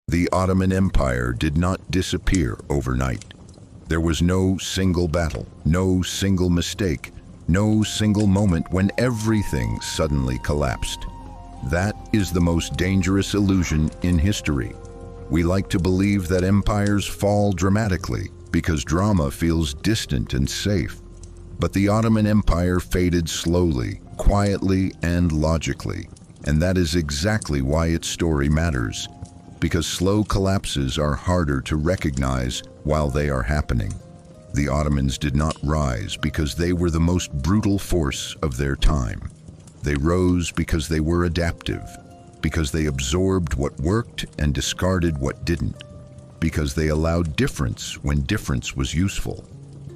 The Ottoman Empire did not disappear overnight. There was no single battle, no single mistake, no single moment when everything suddenly collapsed. That is the most dangerous illusion in history. We like to believe that empires fall dramatically because drama feels distant and safe. But the Ottoman Empire faded slowly, quietly, and logically. And that is exactly why its story matters. Because slow collapses are harder to recognize while they are happening. The Ottomans did not rise because they were the most brutal force of their time. They rose because they were adaptive, because they absorbed what worked and discarded what didn't, because they allowed difference when difference was useful,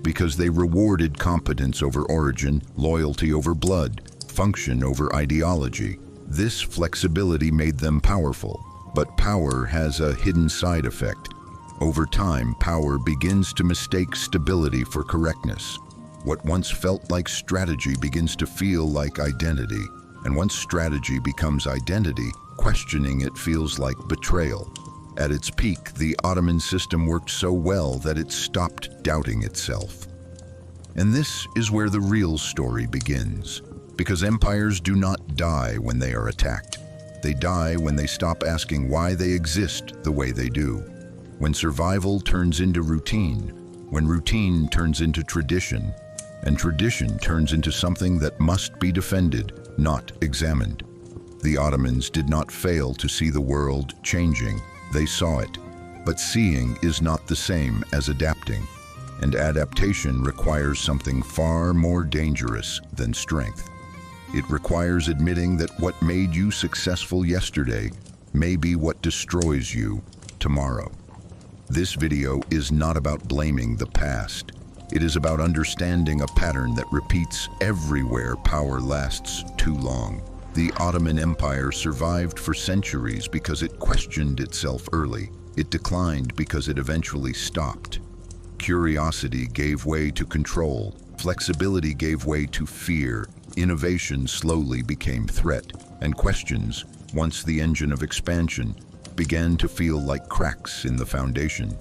because they rewarded competence over origin, loyalty over blood, function over ideology. This flexibility made them powerful. But power has a hidden side effect. Over time, power begins to mistake stability for correctness. What once felt like strategy begins to feel like identity. And once strategy becomes identity, questioning it feels like betrayal. At its peak, the Ottoman system worked so well that it stopped doubting itself. And this is where the real story begins. Because empires do not die when they are attacked. They die when they stop asking why they exist the way they do. When survival turns into routine, when routine turns into tradition, and tradition turns into something that must be defended, not examined. The Ottomans did not fail to see the world changing. They saw it. But seeing is not the same as adapting. And adaptation requires something far more dangerous than strength. It requires admitting that what made you successful yesterday may be what destroys you tomorrow. This video is not about blaming the past. It is about understanding a pattern that repeats everywhere power lasts too long. The Ottoman Empire survived for centuries because it questioned itself early. It declined because it eventually stopped. Curiosity gave way to control. Flexibility gave way to fear. Innovation slowly became threat, and questions, once the engine of expansion, began to feel like cracks in the foundation.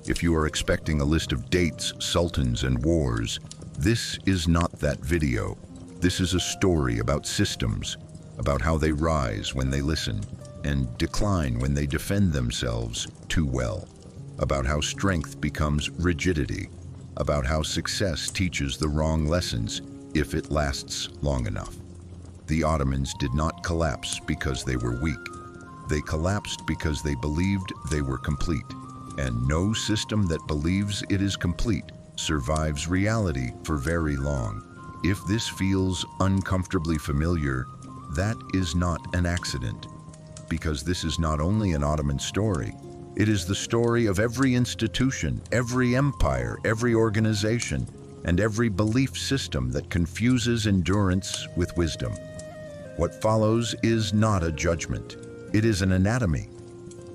If you are expecting a list of dates, sultans, and wars, this is not that video. This is a story about systems, about how they rise when they listen, and decline when they defend themselves too well, about how strength becomes rigidity, about how success teaches the wrong lessons if it lasts long enough. The Ottomans did not collapse because they were weak. They collapsed because they believed they were complete. And no system that believes it is complete survives reality for very long. If this feels uncomfortably familiar, that is not an accident. Because this is not only an Ottoman story, it is the story of every institution, every empire, every organization, and every belief system that confuses endurance with wisdom. What follows is not a judgment. It is an anatomy.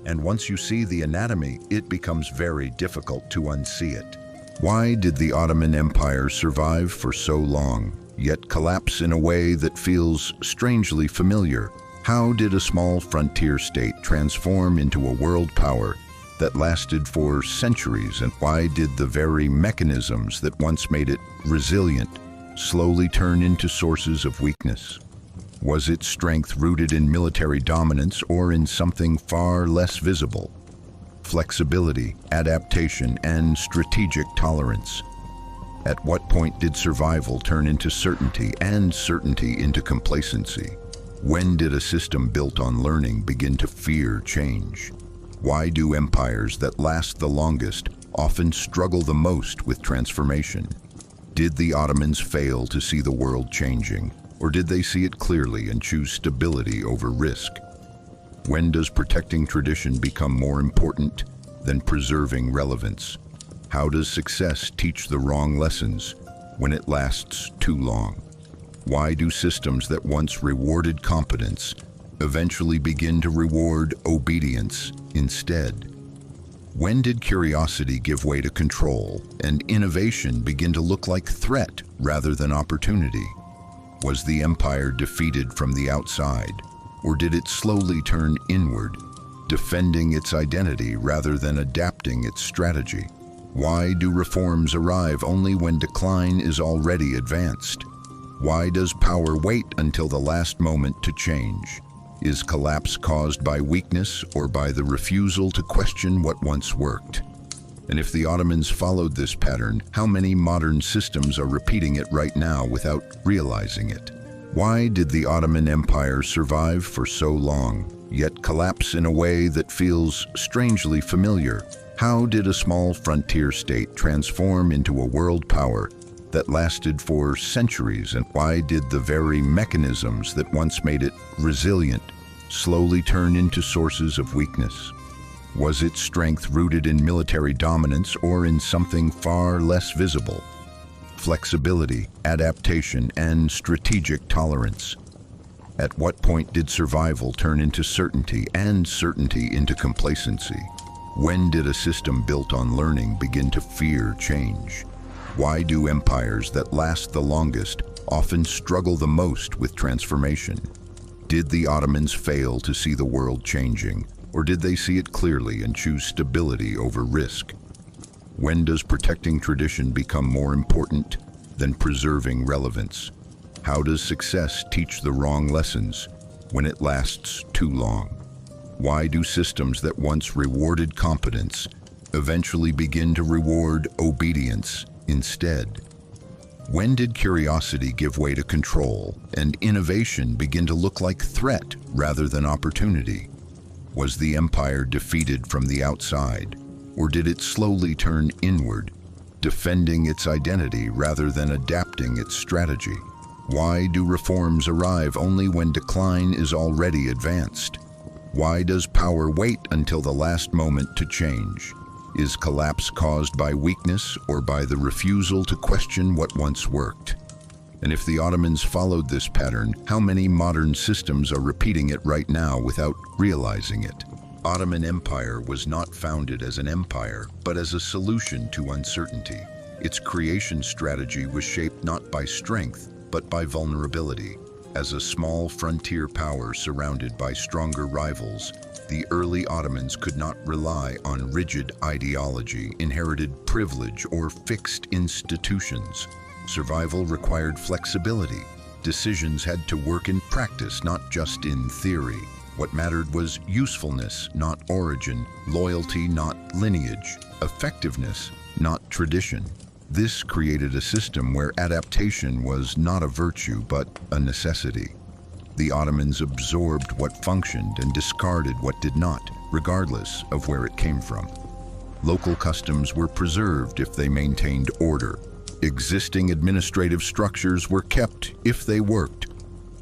And once you see the anatomy, it becomes very difficult to unsee it. Why did the Ottoman Empire survive for so long, yet collapse in a way that feels strangely familiar? How did a small frontier state transform into a world power that lasted for centuries, and why did the very mechanisms that once made it resilient slowly turn into sources of weakness? Was its strength rooted in military dominance or in something far less visible? Flexibility, adaptation, and strategic tolerance. At what point did survival turn into certainty and certainty into complacency? When did a system built on learning begin to fear change? Why do empires that last the longest often struggle the most with transformation? Did the Ottomans fail to see the world changing, or did they see it clearly and choose stability over risk? When does protecting tradition become more important than preserving relevance? How does success teach the wrong lessons when it lasts too long? Why do systems that once rewarded competence eventually begin to reward obedience instead? When did curiosity give way to control and innovation begin to look like threat rather than opportunity? Was the empire defeated from the outside, or did it slowly turn inward? defending its identity rather than adapting its strategy? Why do reforms arrive only when decline is already advanced? Why does power wait until the last moment to change? Is collapse caused by weakness or by the refusal to question what once worked? And if the Ottomans followed this pattern, how many modern systems are repeating it right now without realizing it? Why did the Ottoman Empire survive for so long, yet collapse in a way that feels strangely familiar? How did a small frontier state transform into a world power that lasted for centuries? And why did the very mechanisms that once made it resilient slowly turn into sources of weakness? Was its strength rooted in military dominance or in something far less visible? Flexibility, adaptation, and strategic tolerance. At what point did survival turn into certainty and certainty into complacency? When did a system built on learning begin to fear change? Why do empires that last the longest often struggle the most with transformation? Did the Ottomans fail to see the world changing, or did they see it clearly and choose stability over risk? When does protecting tradition become more important than preserving relevance? How does success teach the wrong lessons when it lasts too long? Why do systems that once rewarded competence eventually begin to reward obedience instead? When did curiosity give way to control and innovation begin to look like threat rather than opportunity? Was the empire defeated from the outside, or did it slowly turn inward, defending its identity rather than adapting its strategy? Why do reforms arrive only when decline is already advanced? Why does power wait until the last moment to change? Is collapse caused by weakness or by the refusal to question what once worked? And if the Ottomans followed this pattern, how many modern systems are repeating it right now without realizing it? Ottoman Empire was not founded as an empire, but as a solution to uncertainty. Its creation strategy was shaped not by strength, but by vulnerability. As a small frontier power surrounded by stronger rivals, the early Ottomans could not rely on rigid ideology, inherited privilege, or fixed institutions. Survival required flexibility. Decisions had to work in practice, not just in theory. What mattered was usefulness, not origin, loyalty, not lineage, effectiveness, not tradition. This created a system where adaptation was not a virtue, but a necessity. The Ottomans absorbed what functioned and discarded what did not, regardless of where it came from. Local customs were preserved if they maintained order. Existing administrative structures were kept if they worked.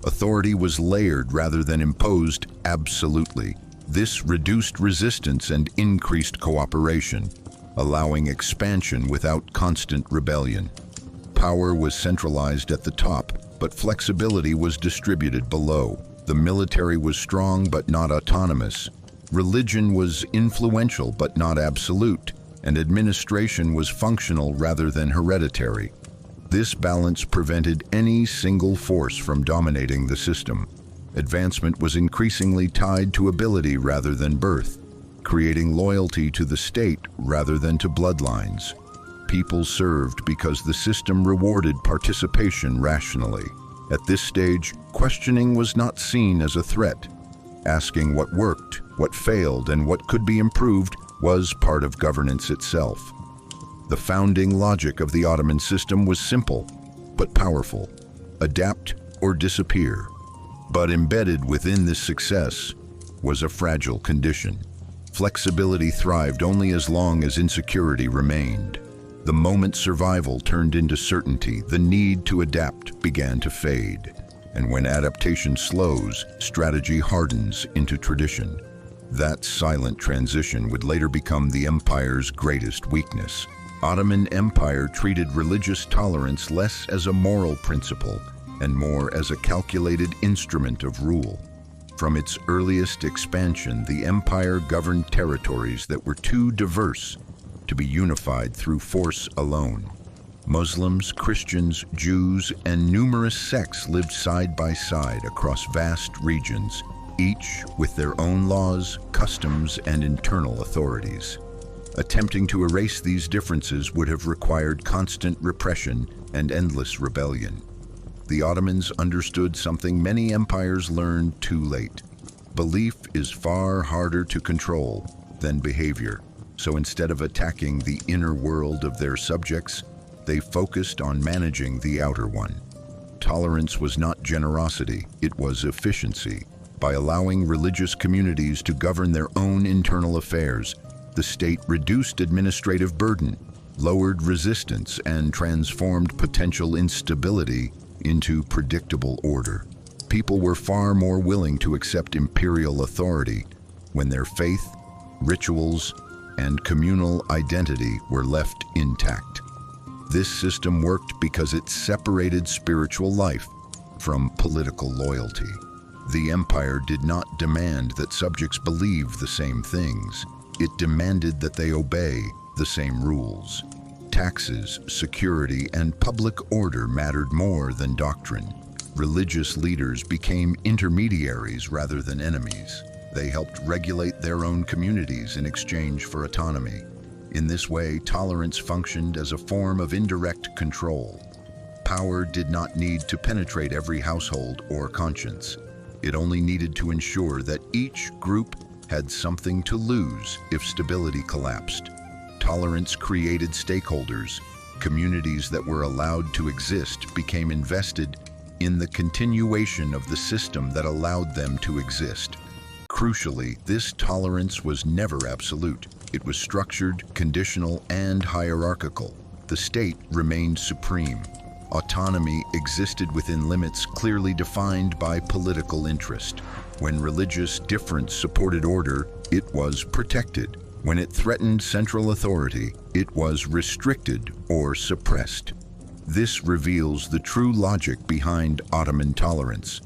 Authority was layered rather than imposed absolutely. This reduced resistance and increased cooperation, allowing expansion without constant rebellion. Power was centralized at the top, but flexibility was distributed below. The military was strong but not autonomous. Religion was influential but not absolute, and administration was functional rather than hereditary. This balance prevented any single force from dominating the system. Advancement was increasingly tied to ability rather than birth, creating loyalty to the state rather than to bloodlines. People served because the system rewarded participation rationally. At this stage, questioning was not seen as a threat. Asking what worked, what failed, and what could be improved was part of governance itself. The founding logic of the Ottoman system was simple, but powerful: adapt or disappear. But embedded within this success was a fragile condition. Flexibility thrived only as long as insecurity remained. The moment survival turned into certainty, the need to adapt began to fade. And when adaptation slows, strategy hardens into tradition. That silent transition would later become the empire's greatest weakness. Ottoman Empire treated religious tolerance less as a moral principle and more as a calculated instrument of rule. From its earliest expansion, the empire governed territories that were too diverse to be unified through force alone. Muslims, Christians, Jews, and numerous sects lived side by side across vast regions, each with their own laws, customs, and internal authorities. Attempting to erase these differences would have required constant repression and endless rebellion. The Ottomans understood something many empires learned too late. Belief is far harder to control than behavior, so instead of attacking the inner world of their subjects, they focused on managing the outer one. Tolerance was not generosity, it was efficiency. By allowing religious communities to govern their own internal affairs, the state reduced administrative burden, lowered resistance, and transformed potential instability into predictable order. People were far more willing to accept imperial authority when their faith, rituals, and communal identity were left intact. This system worked because it separated spiritual life from political loyalty. The empire did not demand that subjects believe the same things. It demanded that they obey the same rules. Taxes, security, and public order mattered more than doctrine. Religious leaders became intermediaries rather than enemies. They helped regulate their own communities in exchange for autonomy. In this way, tolerance functioned as a form of indirect control. Power did not need to penetrate every household or conscience. It only needed to ensure that each group had something to lose if stability collapsed. Tolerance created stakeholders. Communities that were allowed to exist became invested in the continuation of the system that allowed them to exist. Crucially, this tolerance was never absolute. It was structured, conditional, and hierarchical. The state remained supreme. Autonomy existed within limits clearly defined by political interest. When religious difference supported order, it was protected. When it threatened central authority, it was restricted or suppressed. This reveals the true logic behind Ottoman tolerance.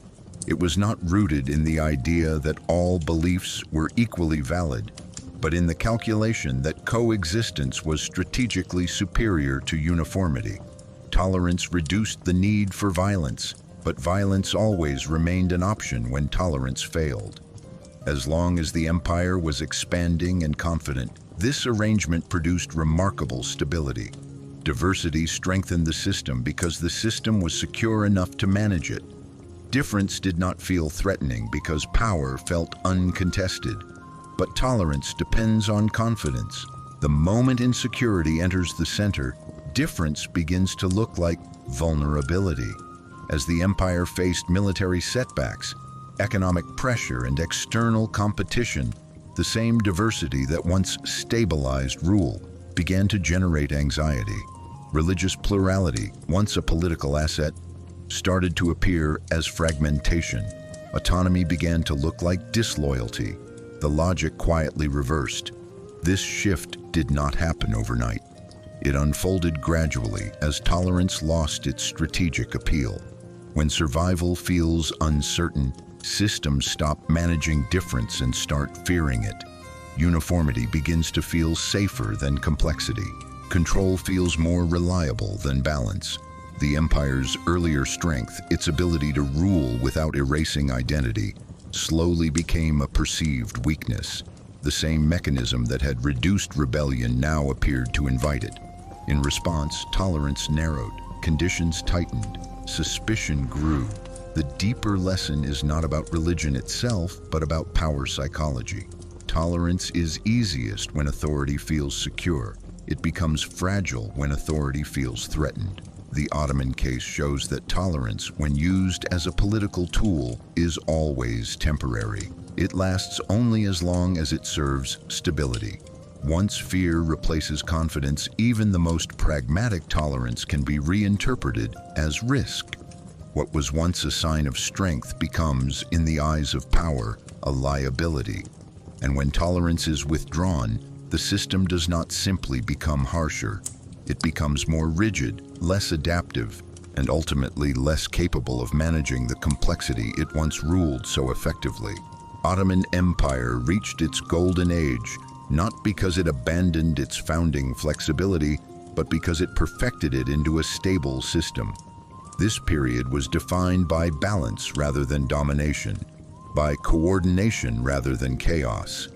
It was not rooted in the idea that all beliefs were equally valid, but in the calculation that coexistence was strategically superior to uniformity. Tolerance reduced the need for violence, but violence always remained an option when tolerance failed. As long as the empire was expanding and confident, this arrangement produced remarkable stability. Diversity strengthened the system because the system was secure enough to manage it. Difference did not feel threatening because power felt uncontested. But tolerance depends on confidence. The moment insecurity enters the center, difference begins to look like vulnerability. As the empire faced military setbacks, economic pressure, and external competition, the same diversity that once stabilized rule began to generate anxiety. Religious plurality, once a political asset, started to appear as fragmentation. Autonomy began to look like disloyalty. The logic quietly reversed. This shift did not happen overnight. It unfolded gradually as tolerance lost its strategic appeal. When survival feels uncertain, systems stop managing difference and start fearing it. Uniformity begins to feel safer than complexity. Control feels more reliable than balance. The empire's earlier strength, its ability to rule without erasing identity, slowly became a perceived weakness. The same mechanism that had reduced rebellion now appeared to invite it. In response, tolerance narrowed, conditions tightened, suspicion grew. The deeper lesson is not about religion itself, but about power psychology. Tolerance is easiest when authority feels secure. It becomes fragile when authority feels threatened. The Ottoman case shows that tolerance, when used as a political tool, is always temporary. It lasts only as long as it serves stability. Once fear replaces confidence, even the most pragmatic tolerance can be reinterpreted as risk. What was once a sign of strength becomes, in the eyes of power, a liability. And when tolerance is withdrawn, the system does not simply become harsher. It becomes more rigid, less adaptive, and ultimately less capable of managing the complexity it once ruled so effectively. Ottoman Empire reached its golden age, not because it abandoned its founding flexibility, but because it perfected it into a stable system. This period was defined by balance rather than domination. by coordination rather than chaos.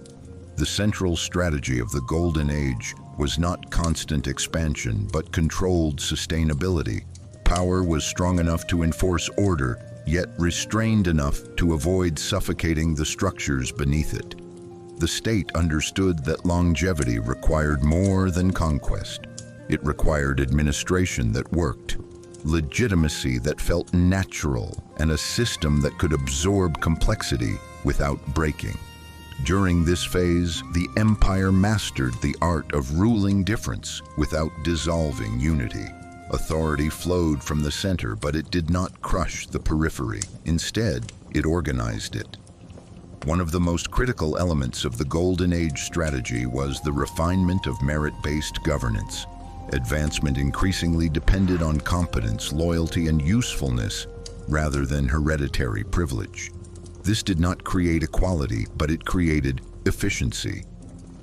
The central strategy of the Golden Age was not constant expansion, but controlled sustainability. Power was strong enough to enforce order, yet restrained enough to avoid suffocating the structures beneath it. The state understood that longevity required more than conquest. It required administration that worked, legitimacy that felt natural, and a system that could absorb complexity without breaking. During this phase, the empire mastered the art of ruling difference without dissolving unity. Authority flowed from the center, but it did not crush the periphery. Instead, it organized it. One of the most critical elements of the Golden Age strategy was the refinement of merit-based governance. Advancement increasingly depended on competence, loyalty, and usefulness rather than hereditary privilege. This did not create equality, but it created efficiency.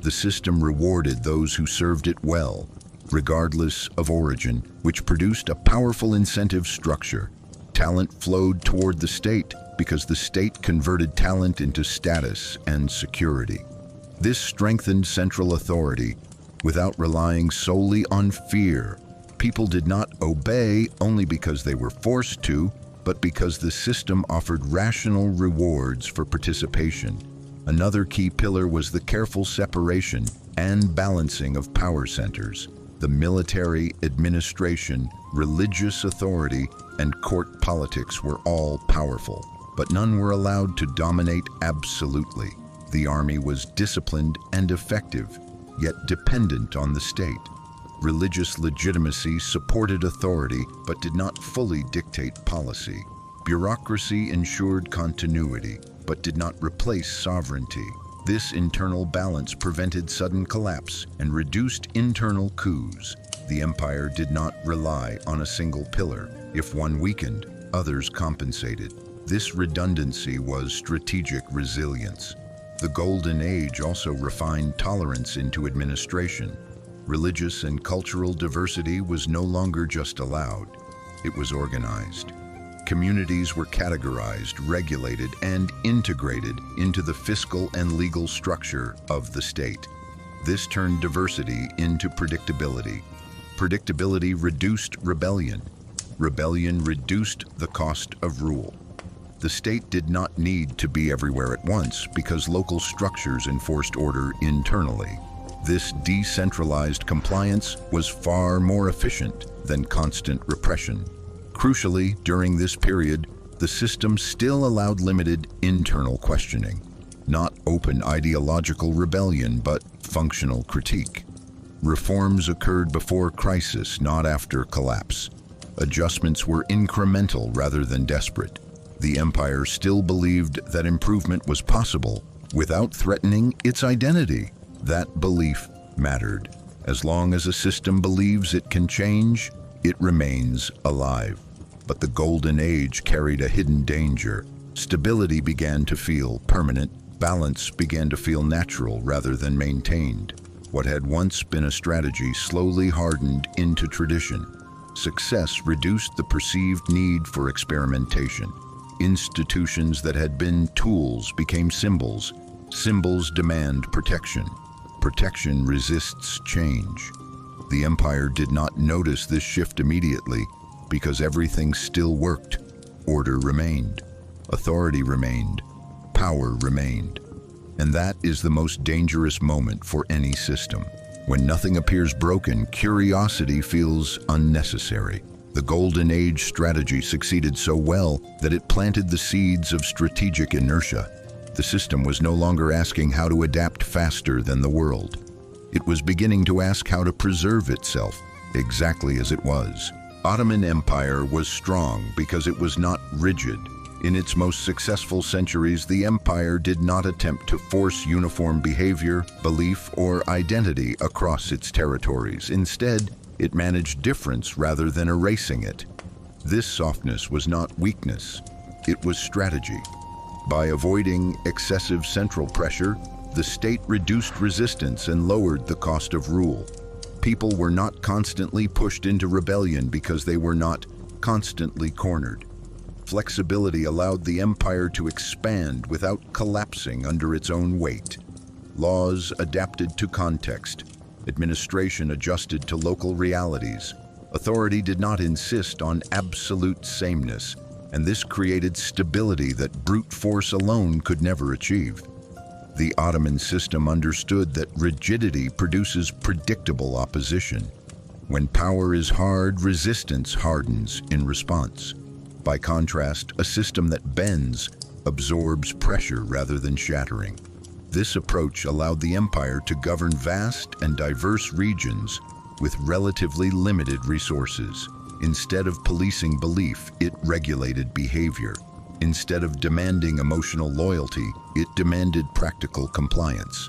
The system rewarded those who served it well, regardless of origin, which produced a powerful incentive structure. Talent flowed toward the state because the state converted talent into status and security. This strengthened central authority without relying solely on fear. People did not obey only because they were forced to, but because the system offered rational rewards for participation. Another key pillar was the careful separation and balancing of power centers. The military, administration, religious authority, and court politics were all powerful, but none were allowed to dominate absolutely. The army was disciplined and effective, yet dependent on the state. Religious legitimacy supported authority, but did not fully dictate policy. Bureaucracy ensured continuity, but did not replace sovereignty. This internal balance prevented sudden collapse and reduced internal coups. The empire did not rely on a single pillar. If one weakened, others compensated. This redundancy was strategic resilience. The Golden Age also refined tolerance into administration. Religious and cultural diversity was no longer just allowed, it was organized. Communities were categorized, regulated, and integrated into the fiscal and legal structure of the state. This turned diversity into predictability. Predictability reduced rebellion. Rebellion reduced the cost of rule. The state did not need to be everywhere at once because local structures enforced order internally. This decentralized compliance was far more efficient than constant repression. Crucially, during this period, the system still allowed limited internal questioning, not open ideological rebellion, but functional critique. Reforms occurred before crisis, not after collapse. Adjustments were incremental rather than desperate. The empire still believed that improvement was possible without threatening its identity. That belief mattered. As long as a system believes it can change, it remains alive. But the Golden Age carried a hidden danger. Stability began to feel permanent. Balance began to feel natural rather than maintained. What had once been a strategy slowly hardened into tradition. Success reduced the perceived need for experimentation. Institutions that had been tools became symbols. Symbols demand protection. Protection resists change. The empire did not notice this shift immediately because everything still worked. Order remained. Authority remained. Power remained. And that is the most dangerous moment for any system. When nothing appears broken, curiosity feels unnecessary. The Golden Age strategy succeeded so well that it planted the seeds of strategic inertia. The system was no longer asking how to adapt faster than the world. It was beginning to ask how to preserve itself exactly as it was. Ottoman Empire was strong because it was not rigid. In its most successful centuries, the empire did not attempt to force uniform behavior, belief, or identity across its territories. Instead, it managed difference rather than erasing it. This softness was not weakness, it was strategy. By avoiding excessive central pressure, the state reduced resistance and lowered the cost of rule. People were not constantly pushed into rebellion because they were not constantly cornered. Flexibility allowed the empire to expand without collapsing under its own weight. Laws adapted to context. Administration adjusted to local realities. Authority did not insist on absolute sameness, and this created stability that brute force alone could never achieve. The Ottoman system understood that rigidity produces predictable opposition. When power is hard, resistance hardens in response. By contrast, a system that bends absorbs pressure rather than shattering. This approach allowed the empire to govern vast and diverse regions with relatively limited resources. Instead of policing belief, it regulated behavior. Instead of demanding emotional loyalty, it demanded practical compliance.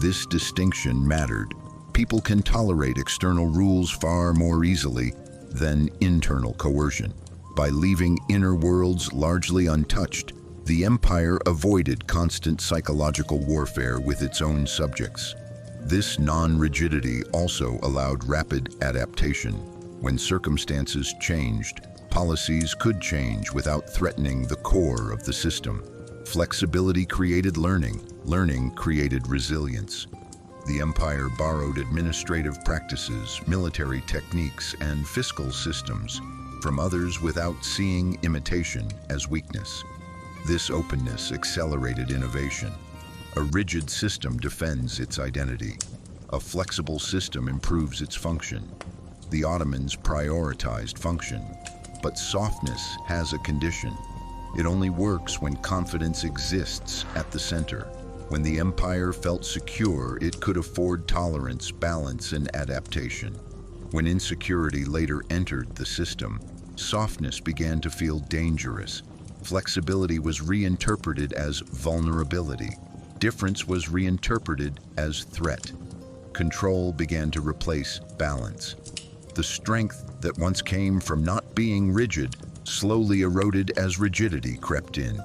This distinction mattered. People can tolerate external rules far more easily than internal coercion. By leaving inner worlds largely untouched, the empire avoided constant psychological warfare with its own subjects. This non-rigidity also allowed rapid adaptation. When circumstances changed, policies could change without threatening the core of the system. Flexibility created learning. Learning created resilience. The empire borrowed administrative practices, military techniques, and fiscal systems from others without seeing imitation as weakness. This openness accelerated innovation. A rigid system defends its identity. A flexible system improves its function. The Ottomans prioritized function, but softness has a condition. It only works when confidence exists at the center. When the empire felt secure, it could afford tolerance, balance, and adaptation. When insecurity later entered the system, softness began to feel dangerous. Flexibility was reinterpreted as vulnerability. Difference was reinterpreted as threat. Control began to replace balance. The strength that once came from not being rigid slowly eroded as rigidity crept in.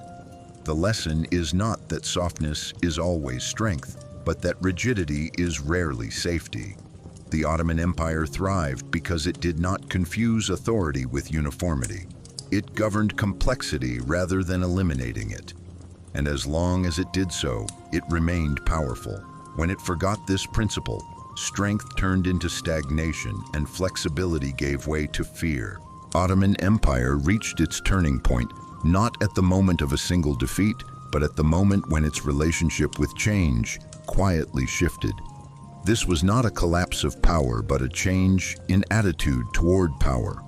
The lesson is not that softness is always strength, but that rigidity is rarely safety. The Ottoman Empire thrived because it did not confuse authority with uniformity. It governed complexity rather than eliminating it. And as long as it did so, it remained powerful. When it forgot this principle, strength turned into stagnation and flexibility gave way to fear. Ottoman Empire reached its turning point not at the moment of a single defeat, but at the moment when its relationship with change quietly shifted. This was not a collapse of power, but a change in attitude toward power.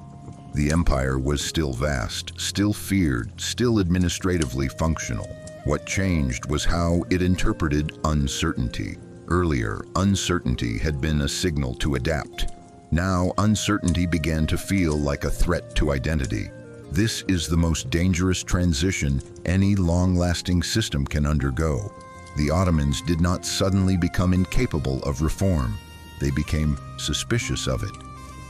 The empire was still vast, still feared, still administratively functional. What changed was how it interpreted uncertainty. Earlier, uncertainty had been a signal to adapt. Now, uncertainty began to feel like a threat to identity. This is the most dangerous transition any long-lasting system can undergo. The Ottomans did not suddenly become incapable of reform. They became suspicious of it.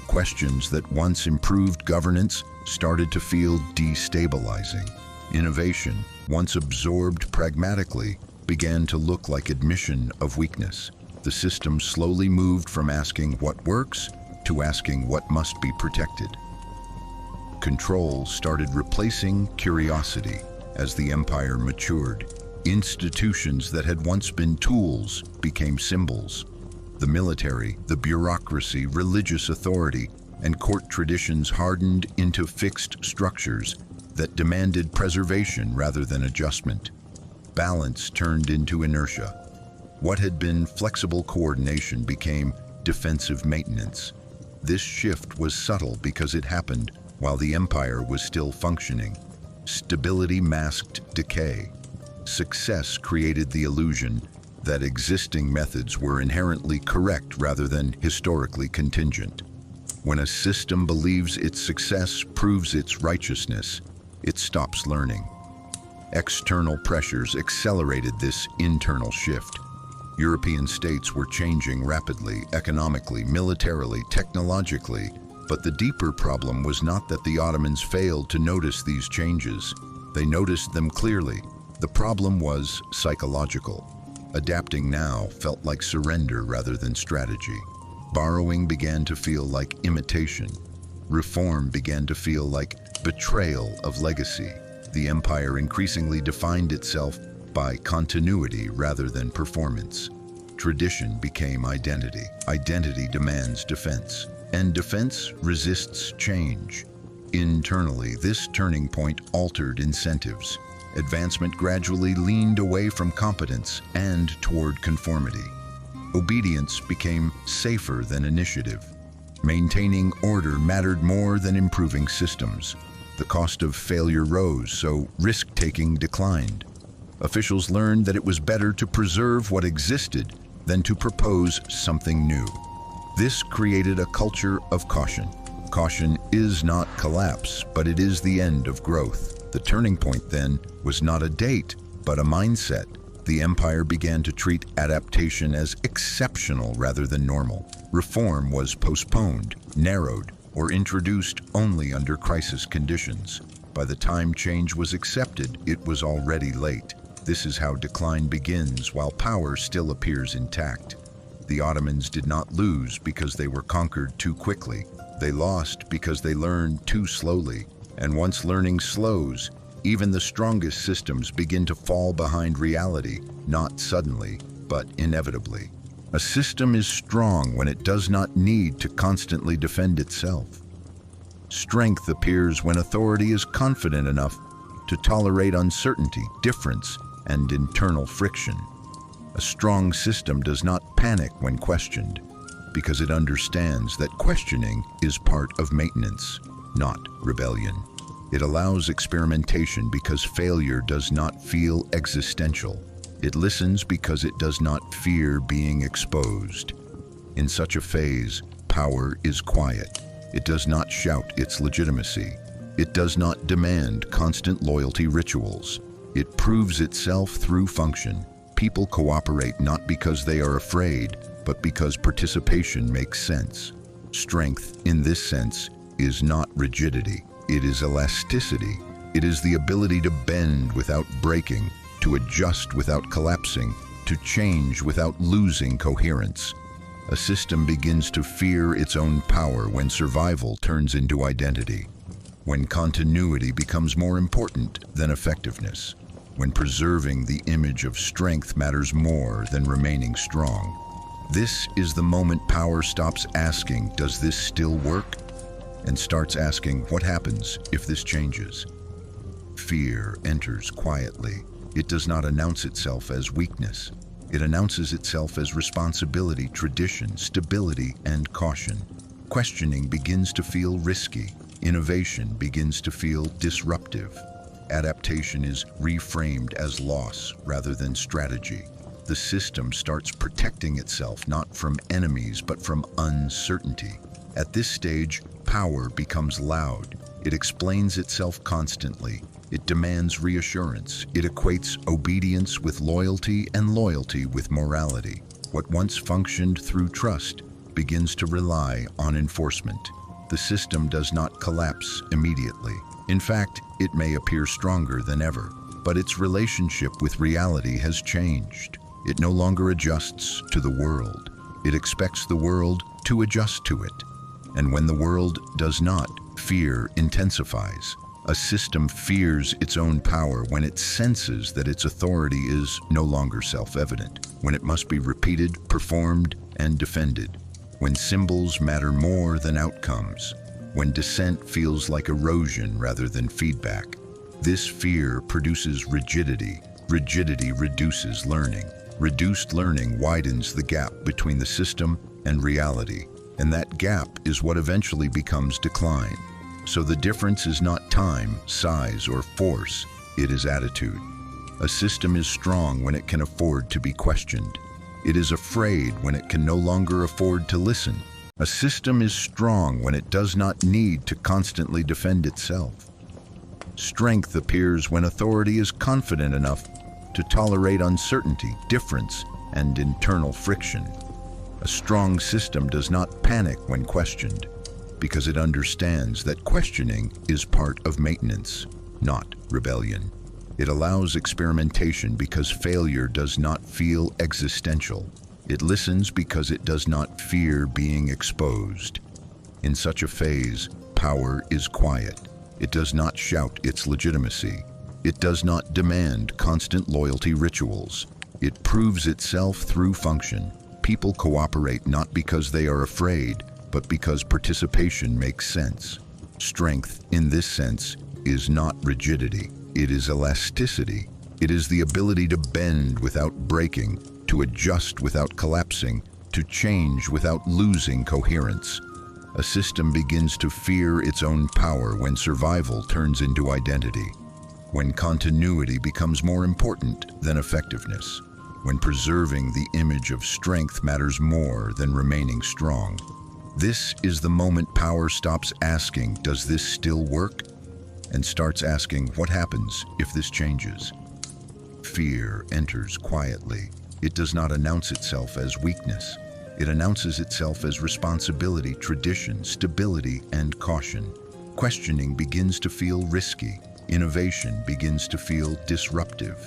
Questions that once improved governance started to feel destabilizing. Innovation, once absorbed pragmatically, began to look like admission of weakness. The system slowly moved from asking what works to asking what must be protected. Control started replacing curiosity as the empire matured. Institutions that had once been tools became symbols. The military, the bureaucracy, religious authority, and court traditions hardened into fixed structures that demanded preservation rather than adjustment. Balance turned into inertia. What had been flexible coordination became defensive maintenance. This shift was subtle because it happened while the empire was still functioning. Stability masked decay. Success created the illusion that existing methods were inherently correct rather than historically contingent. When a system believes its success proves its righteousness, it stops learning. External pressures accelerated this internal shift. European states were changing rapidly, economically, militarily, technologically, but the deeper problem was not that the Ottomans failed to notice these changes. They noticed them clearly. The problem was psychological. Adapting now felt like surrender rather than strategy. Borrowing began to feel like imitation. Reform began to feel like betrayal of legacy. The empire increasingly defined itself by continuity rather than performance. Tradition became identity. Identity demands defense, and defense resists change. Internally, this turning point altered incentives. Advancement gradually leaned away from competence and toward conformity. Obedience became safer than initiative. Maintaining order mattered more than improving systems. The cost of failure rose, so risk-taking declined. Officials learned that it was better to preserve what existed than to propose something new. This created a culture of caution. Caution is not collapse, but it is the end of growth. The turning point, then, was not a date, but a mindset. The empire began to treat adaptation as exceptional rather than normal. Reform was postponed, narrowed, or introduced only under crisis conditions. By the time change was accepted, it was already late. This is how decline begins while power still appears intact. The Ottomans did not lose because they were conquered too quickly. They lost because they learned too slowly. And once learning slows, even the strongest systems begin to fall behind reality, not suddenly, but inevitably. A system is strong when it does not need to constantly defend itself. Strength appears when authority is confident enough to tolerate uncertainty, difference, and internal friction. A strong system does not panic when questioned, because it understands that questioning is part of maintenance, not rebellion. It allows experimentation because failure does not feel existential. It listens because it does not fear being exposed. In such a phase, power is quiet. It does not shout its legitimacy. It does not demand constant loyalty rituals. It proves itself through function. People cooperate not because they are afraid, but because participation makes sense. Strength, in this sense, is not rigidity. It is elasticity. It is the ability to bend without breaking, to adjust without collapsing, to change without losing coherence. A system begins to fear its own power when survival turns into identity, when continuity becomes more important than effectiveness, when preserving the image of strength matters more than remaining strong. This is the moment power stops asking, "Does this still work?" and starts asking, "What happens if this changes?" Fear enters quietly. It does not announce itself as weakness. It announces itself as responsibility, tradition, stability, and caution. Questioning begins to feel risky. Innovation begins to feel disruptive. Adaptation is reframed as loss rather than strategy. The system starts protecting itself not from enemies but from uncertainty. At this stage, power becomes loud. It explains itself constantly. It demands reassurance. It equates obedience with loyalty and loyalty with morality. What once functioned through trust begins to rely on enforcement. The system does not collapse immediately. In fact, it may appear stronger than ever, but its relationship with reality has changed. It no longer adjusts to the world. It expects the world to adjust to it. And when the world does not, fear intensifies. A system fears its own power when it senses that its authority is no longer self-evident, when it must be repeated, performed, and defended, when symbols matter more than outcomes, when dissent feels like erosion rather than feedback. This fear produces rigidity. Rigidity reduces learning. Reduced learning widens the gap between the system and reality, and that gap is what eventually becomes decline. So the difference is not time, size, or force, it is attitude. A system is strong when it can afford to be questioned. It is afraid when it can no longer afford to listen. A system is strong when it does not need to constantly defend itself. Strength appears when authority is confident enough to tolerate uncertainty, difference, and internal friction. A strong system does not panic when questioned, because it understands that questioning is part of maintenance, not rebellion. It allows experimentation because failure does not feel existential. It listens because it does not fear being exposed. In such a phase, power is quiet. It does not shout its legitimacy. It does not demand constant loyalty rituals. It proves itself through function. People cooperate not because they are afraid, but because participation makes sense. Strength, in this sense, is not rigidity. It is elasticity. It is the ability to bend without breaking, to adjust without collapsing, to change without losing coherence. A system begins to fear its own power when survival turns into identity, when continuity becomes more important than effectiveness, when preserving the image of strength matters more than remaining strong. This is the moment power stops asking, "Does this still work?" and starts asking, "What happens if this changes?" Fear enters quietly. It does not announce itself as weakness. It announces itself as responsibility, tradition, stability, and caution. Questioning begins to feel risky. Innovation begins to feel disruptive.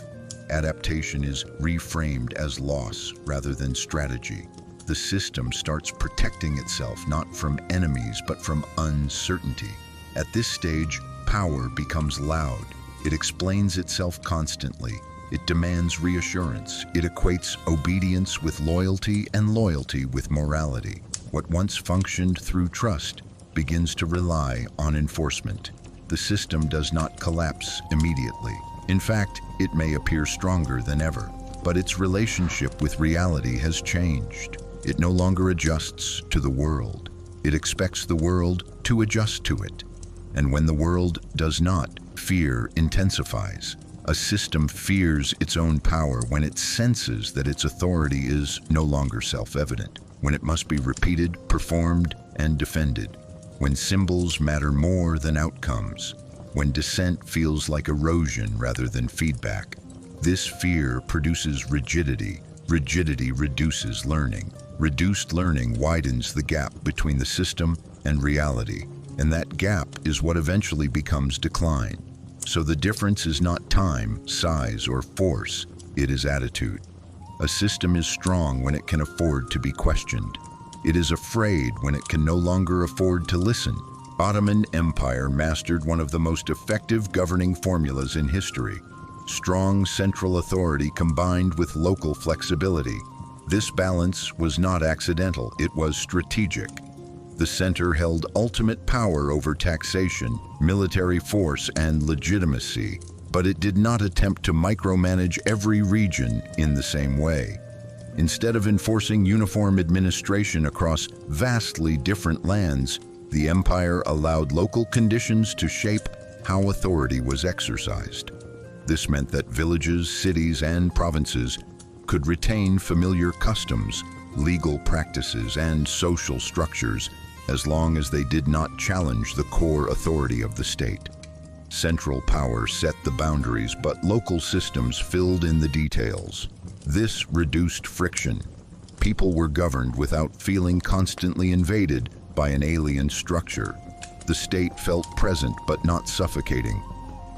Adaptation is reframed as loss rather than strategy. The system starts protecting itself not from enemies but from uncertainty. At this stage, power becomes loud. It explains itself constantly. It demands reassurance. It equates obedience with loyalty and loyalty with morality. What once functioned through trust begins to rely on enforcement. The system does not collapse immediately. In fact, it may appear stronger than ever, but its relationship with reality has changed. It no longer adjusts to the world. It expects the world to adjust to it. And when the world does not, fear intensifies. A system fears its own power when it senses that its authority is no longer self-evident, when it must be repeated, performed, and defended, when symbols matter more than outcomes, when dissent feels like erosion rather than feedback. This fear produces rigidity. Rigidity reduces learning. Reduced learning widens the gap between the system and reality, and that gap is what eventually becomes decline. So the difference is not time, size, or force, it is attitude. A system is strong when it can afford to be questioned. It is afraid when it can no longer afford to listen. Ottoman Empire mastered one of the most effective governing formulas in history: strong central authority combined with local flexibility. This balance was not accidental, it was strategic. The center held ultimate power over taxation, military force, and legitimacy, but it did not attempt to micromanage every region in the same way. Instead of enforcing uniform administration across vastly different lands, the empire allowed local conditions to shape how authority was exercised. This meant that villages, cities, and provinces could retain familiar customs, legal practices, and social structures as long as they did not challenge the core authority of the state. Central power set the boundaries, but local systems filled in the details. This reduced friction. People were governed without feeling constantly invaded by an alien structure. The state felt present but not suffocating.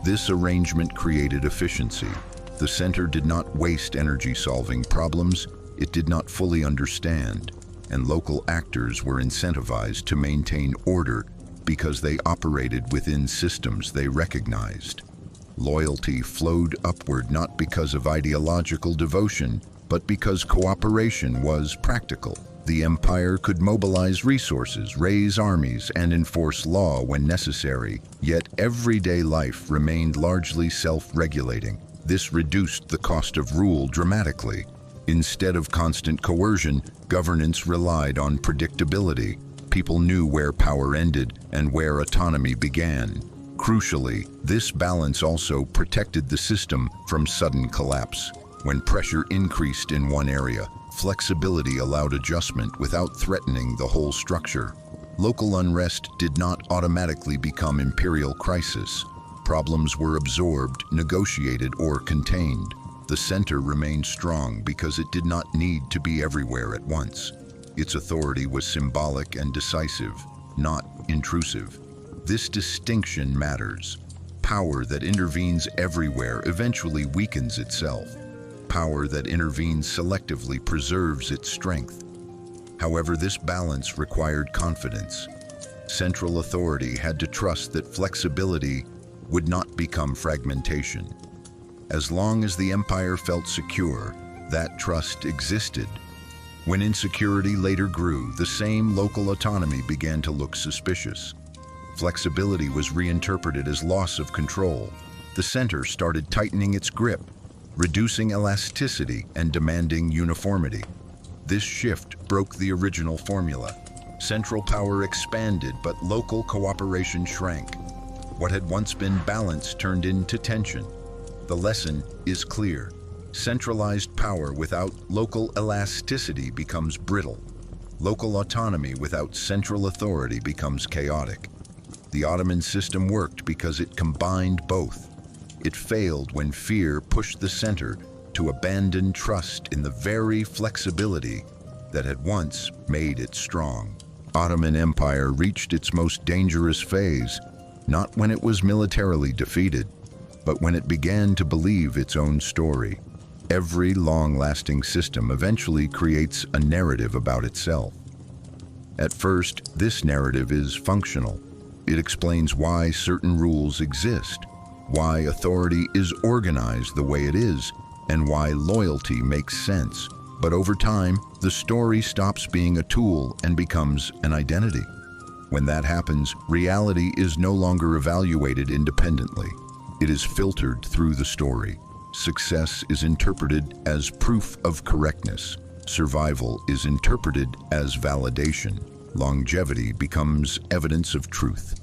This arrangement created efficiency. The center did not waste energy solving problems it did not fully understand, and local actors were incentivized to maintain order because they operated within systems they recognized. Loyalty flowed upward not because of ideological devotion, but because cooperation was practical. The empire could mobilize resources, raise armies, and enforce law when necessary, yet everyday life remained largely self-regulating. This reduced the cost of rule dramatically. Instead of constant coercion, governance relied on predictability. People knew where power ended and where autonomy began. Crucially, this balance also protected the system from sudden collapse. When pressure increased in one area, flexibility allowed adjustment without threatening the whole structure. Local unrest did not automatically become imperial crisis. Problems were absorbed, negotiated, or contained. The center remained strong because it did not need to be everywhere at once. Its authority was symbolic and decisive, not intrusive. This distinction matters. Power that intervenes everywhere eventually weakens itself. Power that intervenes selectively preserves its strength. However, this balance required confidence. Central authority had to trust that flexibility would not become fragmentation. As long as the empire felt secure, that trust existed. When insecurity later grew, the same local autonomy began to look suspicious. Flexibility was reinterpreted as loss of control. The center started tightening its grip, reducing elasticity and demanding uniformity. This shift broke the original formula. Central power expanded, but local cooperation shrank. What had once been balance turned into tension. The lesson is clear. Centralized power without local elasticity becomes brittle. Local autonomy without central authority becomes chaotic. The Ottoman system worked because it combined both. It failed when fear pushed the center to abandon trust in the very flexibility that had once made it strong. Ottoman Empire reached its most dangerous phase, not when it was militarily defeated, but when it began to believe its own story. Every long-lasting system eventually creates a narrative about itself. At first, this narrative is functional. It explains why certain rules exist, why authority is organized the way it is, and why loyalty makes sense. But over time, the story stops being a tool and becomes an identity. When that happens, reality is no longer evaluated independently. It is filtered through the story. Success is interpreted as proof of correctness. Survival is interpreted as validation. Longevity becomes evidence of truth.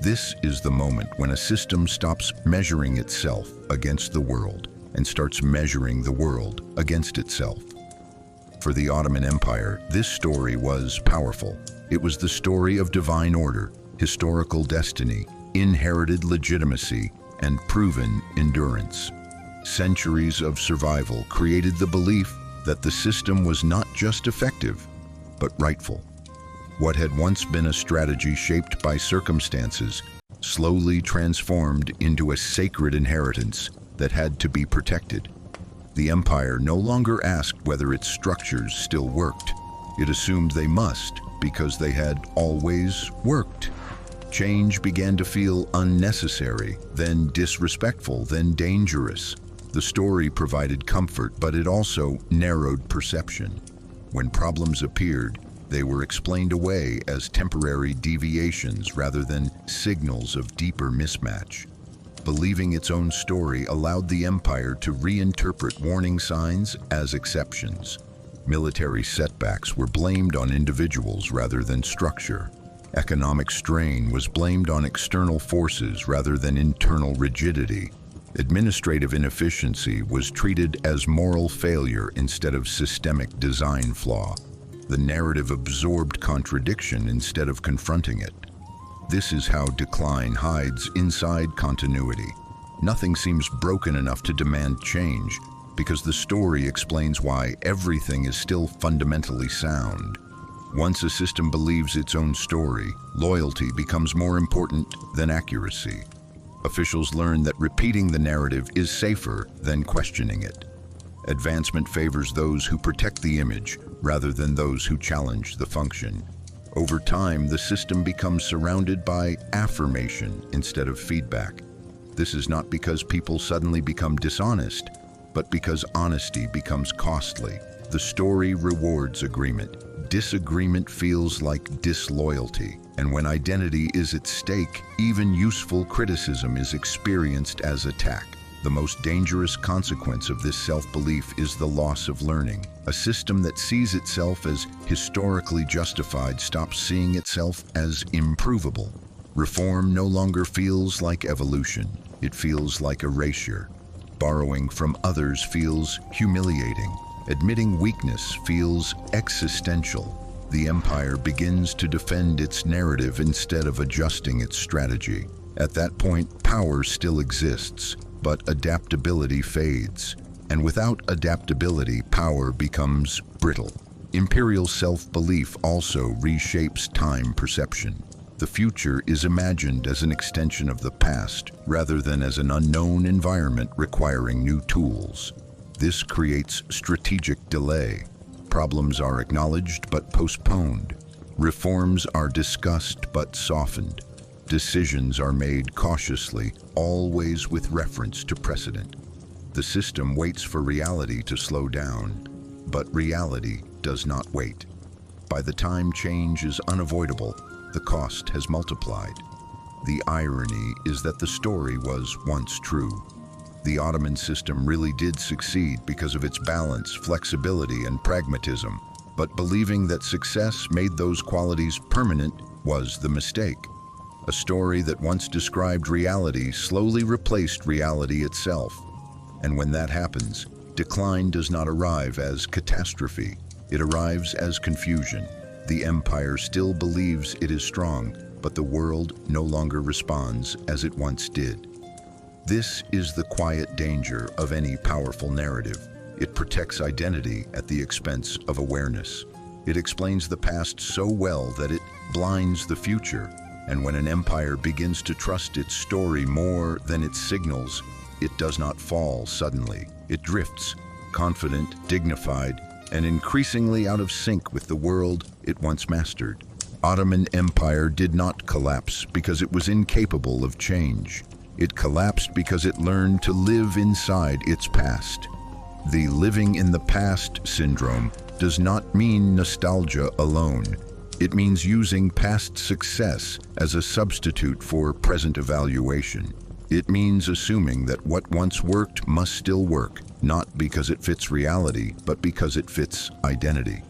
This is the moment when a system stops measuring itself against the world and starts measuring the world against itself. For the Ottoman Empire, this story was powerful. It was the story of divine order, historical destiny, inherited legitimacy, and proven endurance. Centuries of survival created the belief that the system was not just effective, but rightful. What had once been a strategy shaped by circumstances slowly transformed into a sacred inheritance that had to be protected. The empire no longer asked whether its structures still worked. It assumed they must because they had always worked. Change began to feel unnecessary, then disrespectful, then dangerous. The story provided comfort, but it also narrowed perception. When problems appeared, they were explained away as temporary deviations rather than signals of deeper mismatch. Believing its own story allowed the empire to reinterpret warning signs as exceptions. Military setbacks were blamed on individuals rather than structure. Economic strain was blamed on external forces rather than internal rigidity. Administrative inefficiency was treated as moral failure instead of systemic design flaw. The narrative absorbed contradiction instead of confronting it. This is how decline hides inside continuity. Nothing seems broken enough to demand change, because the story explains why everything is still fundamentally sound. Once a system believes its own story, loyalty becomes more important than accuracy. Officials learn that repeating the narrative is safer than questioning it. Advancement favors those who protect the image rather than those who challenge the function. Over time, the system becomes surrounded by affirmation instead of feedback. This is not because people suddenly become dishonest, but because honesty becomes costly. The story rewards agreement. Disagreement feels like disloyalty. And when identity is at stake, even useful criticism is experienced as attack. The most dangerous consequence of this self-belief is the loss of learning. A system that sees itself as historically justified stops seeing itself as improvable. Reform no longer feels like evolution. It feels like erasure. Borrowing from others feels humiliating. Admitting weakness feels existential. The empire begins to defend its narrative instead of adjusting its strategy. At that point, power still exists, but adaptability fades. And without adaptability, power becomes brittle. Imperial self-belief also reshapes time perception. The future is imagined as an extension of the past, rather than as an unknown environment requiring new tools. This creates strategic delay. Problems are acknowledged but postponed. Reforms are discussed but softened. Decisions are made cautiously, always with reference to precedent. The system waits for reality to slow down, but reality does not wait. By the time change is unavoidable, the cost has multiplied. The irony is that the story was once true. The Ottoman system really did succeed because of its balance, flexibility, and pragmatism. But believing that success made those qualities permanent was the mistake. A story that once described reality slowly replaced reality itself. And when that happens, decline does not arrive as catastrophe. It arrives as confusion. The empire still believes it is strong, but the world no longer responds as it once did. This is the quiet danger of any powerful narrative. It protects identity at the expense of awareness. It explains the past so well that it blinds the future. And when an empire begins to trust its story more than its signals, it does not fall suddenly. It drifts, confident, dignified, and increasingly out of sync with the world it once mastered. Ottoman Empire did not collapse because it was incapable of change. It collapsed because it learned to live inside its past. The living in the past syndrome does not mean nostalgia alone. It means using past success as a substitute for present evaluation. It means assuming that what once worked must still work, not because it fits reality, but because it fits identity.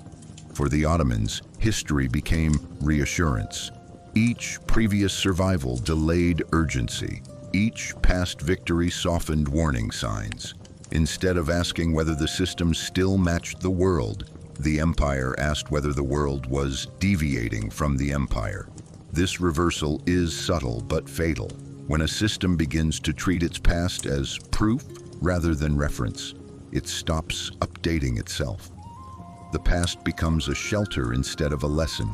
For the Ottomans, history became reassurance. Each previous survival delayed urgency. Each past victory softened warning signs. Instead of asking whether the system still matched the world, the empire asked whether the world was deviating from the empire. This reversal is subtle but fatal. When a system begins to treat its past as proof rather than reference, it stops updating itself. The past becomes a shelter instead of a lesson.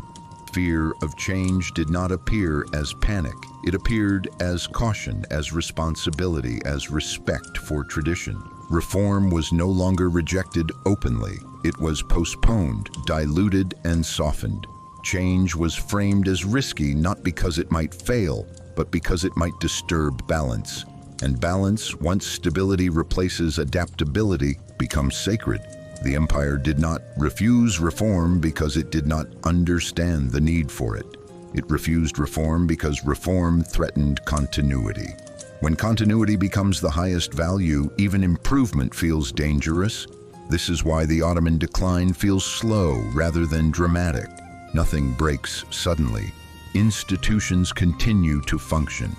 Fear of change did not appear as panic. It appeared as caution, as responsibility, as respect for tradition. Reform was no longer rejected openly. It was postponed, diluted, and softened. Change was framed as risky not because it might fail, but because it might disturb balance. And balance, once stability replaces adaptability, becomes sacred. The empire did not refuse reform because it did not understand the need for it. It refused reform because reform threatened continuity. When continuity becomes the highest value, even improvement feels dangerous. This is why the Ottoman decline feels slow rather than dramatic. Nothing breaks suddenly. Institutions continue to function.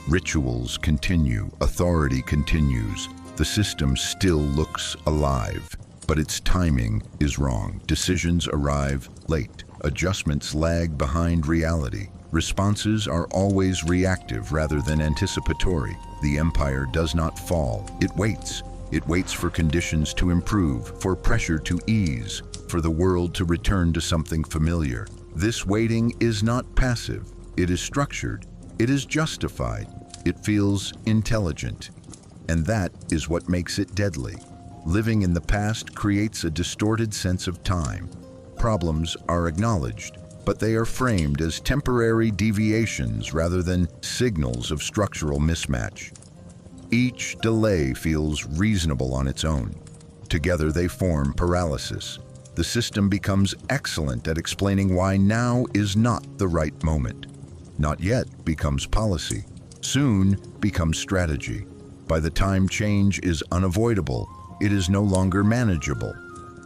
Rituals continue. Authority continues. The system still looks alive, but its timing is wrong. Decisions arrive late. Adjustments lag behind reality. Responses are always reactive rather than anticipatory. The empire does not fall. It waits. It waits for conditions to improve, for pressure to ease, for the world to return to something familiar. This waiting is not passive. It is structured. It is justified. It feels intelligent. And that is what makes it deadly. Living in the past creates a distorted sense of time. Problems are acknowledged, but they are framed as temporary deviations rather than signals of structural mismatch. Each delay feels reasonable on its own. Together they form paralysis. The system becomes excellent at explaining why now is not the right moment. Not yet becomes policy. Soon becomes strategy. By the time change is unavoidable, it is no longer manageable.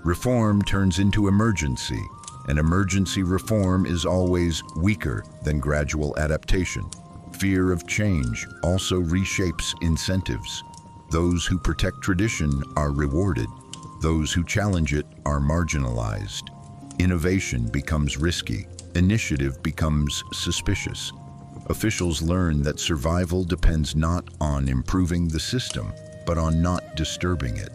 Reform turns into emergency, and emergency reform is always weaker than gradual adaptation. Fear of change also reshapes incentives. Those who protect tradition are rewarded. Those who challenge it are marginalized. Innovation becomes risky. Initiative becomes suspicious. Officials learn that survival depends not on improving the system, but on not disturbing it.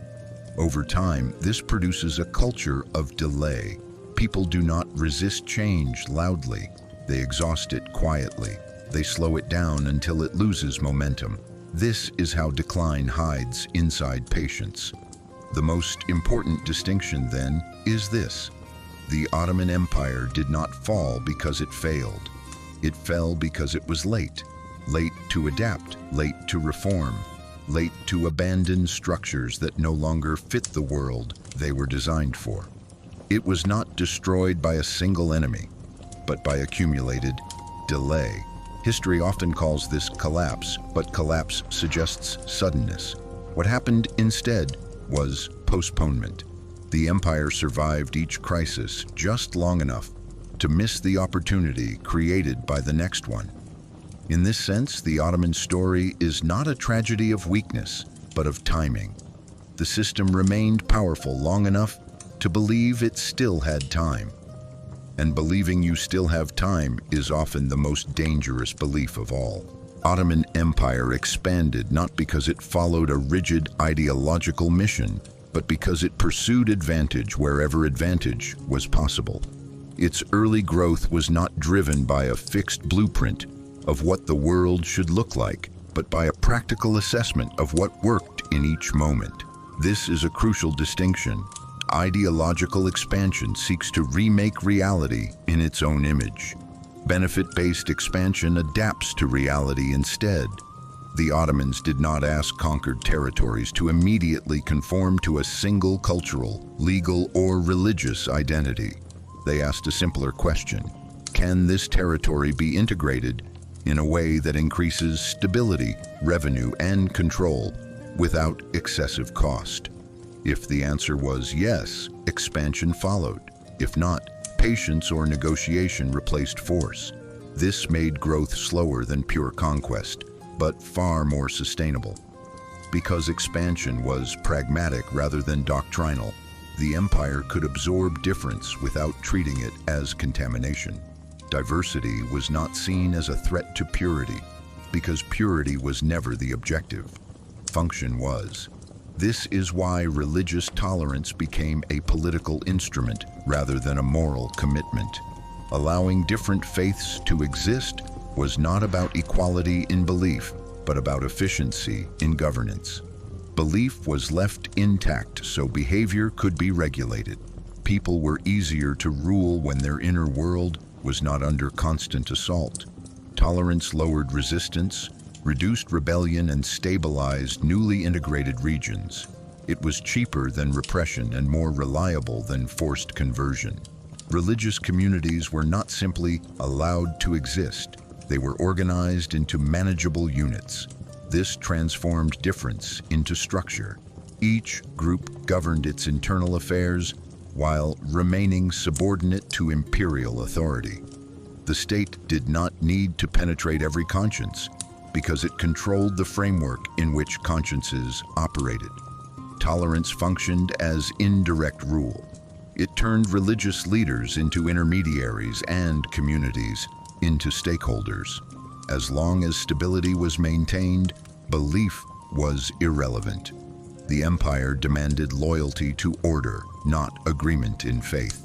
Over time, this produces a culture of delay. People do not resist change loudly. They exhaust it quietly. They slow it down until it loses momentum. This is how decline hides inside patience. The most important distinction, then, is this. The Ottoman Empire did not fall because it failed. It fell because it was late. Late to adapt, late to reform, late to abandon structures that no longer fit the world they were designed for. It was not destroyed by a single enemy, but by accumulated delay. History often calls this collapse, but collapse suggests suddenness. What happened instead was postponement. The empire survived each crisis just long enough to miss the opportunity created by the next one. In this sense, the Ottoman story is not a tragedy of weakness, but of timing. The system remained powerful long enough to believe it still had time. And believing you still have time is often the most dangerous belief of all. Ottoman Empire expanded not because it followed a rigid ideological mission, but because it pursued advantage wherever advantage was possible. Its early growth was not driven by a fixed blueprint of what the world should look like, but by a practical assessment of what worked in each moment. This is a crucial distinction. Ideological expansion seeks to remake reality in its own image. Benefit-based expansion adapts to reality instead. The Ottomans did not ask conquered territories to immediately conform to a single cultural, legal, or religious identity. They asked a simpler question: can this territory be integrated in a way that increases stability, revenue, and control without excessive cost? If the answer was yes, expansion followed. If not, patience or negotiation replaced force. This made growth slower than pure conquest, but far more sustainable. Because expansion was pragmatic rather than doctrinal, the empire could absorb difference without treating it as contamination. Diversity was not seen as a threat to purity, because purity was never the objective. Function was. This is why religious tolerance became a political instrument rather than a moral commitment. Allowing different faiths to exist was not about equality in belief, but about efficiency in governance. Belief was left intact so behavior could be regulated. People were easier to rule when their inner world was not under constant assault. Tolerance lowered resistance, reduced rebellion, and stabilized newly integrated regions. It was cheaper than repression and more reliable than forced conversion. Religious communities were not simply allowed to exist. They were organized into manageable units. This transformed difference into structure. Each group governed its internal affairs while remaining subordinate to imperial authority. The state did not need to penetrate every conscience because it controlled the framework in which consciences operated. Tolerance functioned as indirect rule. It turned religious leaders into intermediaries and communities into stakeholders. As long as stability was maintained, belief was irrelevant. The empire demanded loyalty to order, not agreement in faith.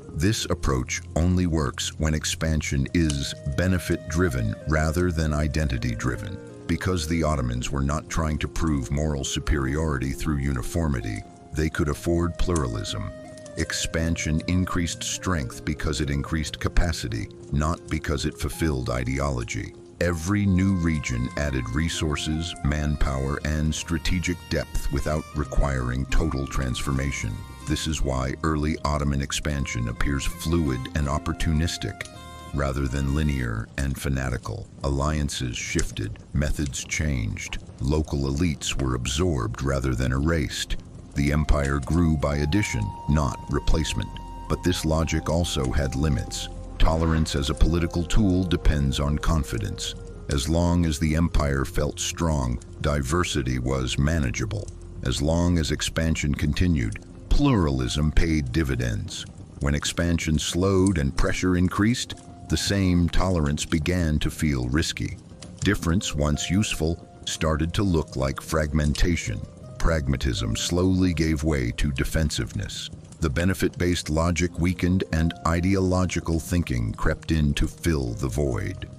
This approach only works when expansion is benefit-driven rather than identity-driven. Because the Ottomans were not trying to prove moral superiority through uniformity, they could afford pluralism. Expansion increased strength because it increased capacity, not because it fulfilled ideology. Every new region added resources, manpower, and strategic depth without requiring total transformation. This is why early Ottoman expansion appears fluid and opportunistic, rather than linear and fanatical. Alliances shifted, methods changed, local elites were absorbed rather than erased. The empire grew by addition, not replacement. But this logic also had limits. Tolerance as a political tool depends on confidence. As long as the empire felt strong, diversity was manageable. As long as expansion continued, pluralism paid dividends. When expansion slowed and pressure increased, the same tolerance began to feel risky. Difference, once useful, started to look like fragmentation. Pragmatism slowly gave way to defensiveness. The benefit-based logic weakened and ideological thinking crept in to fill the void.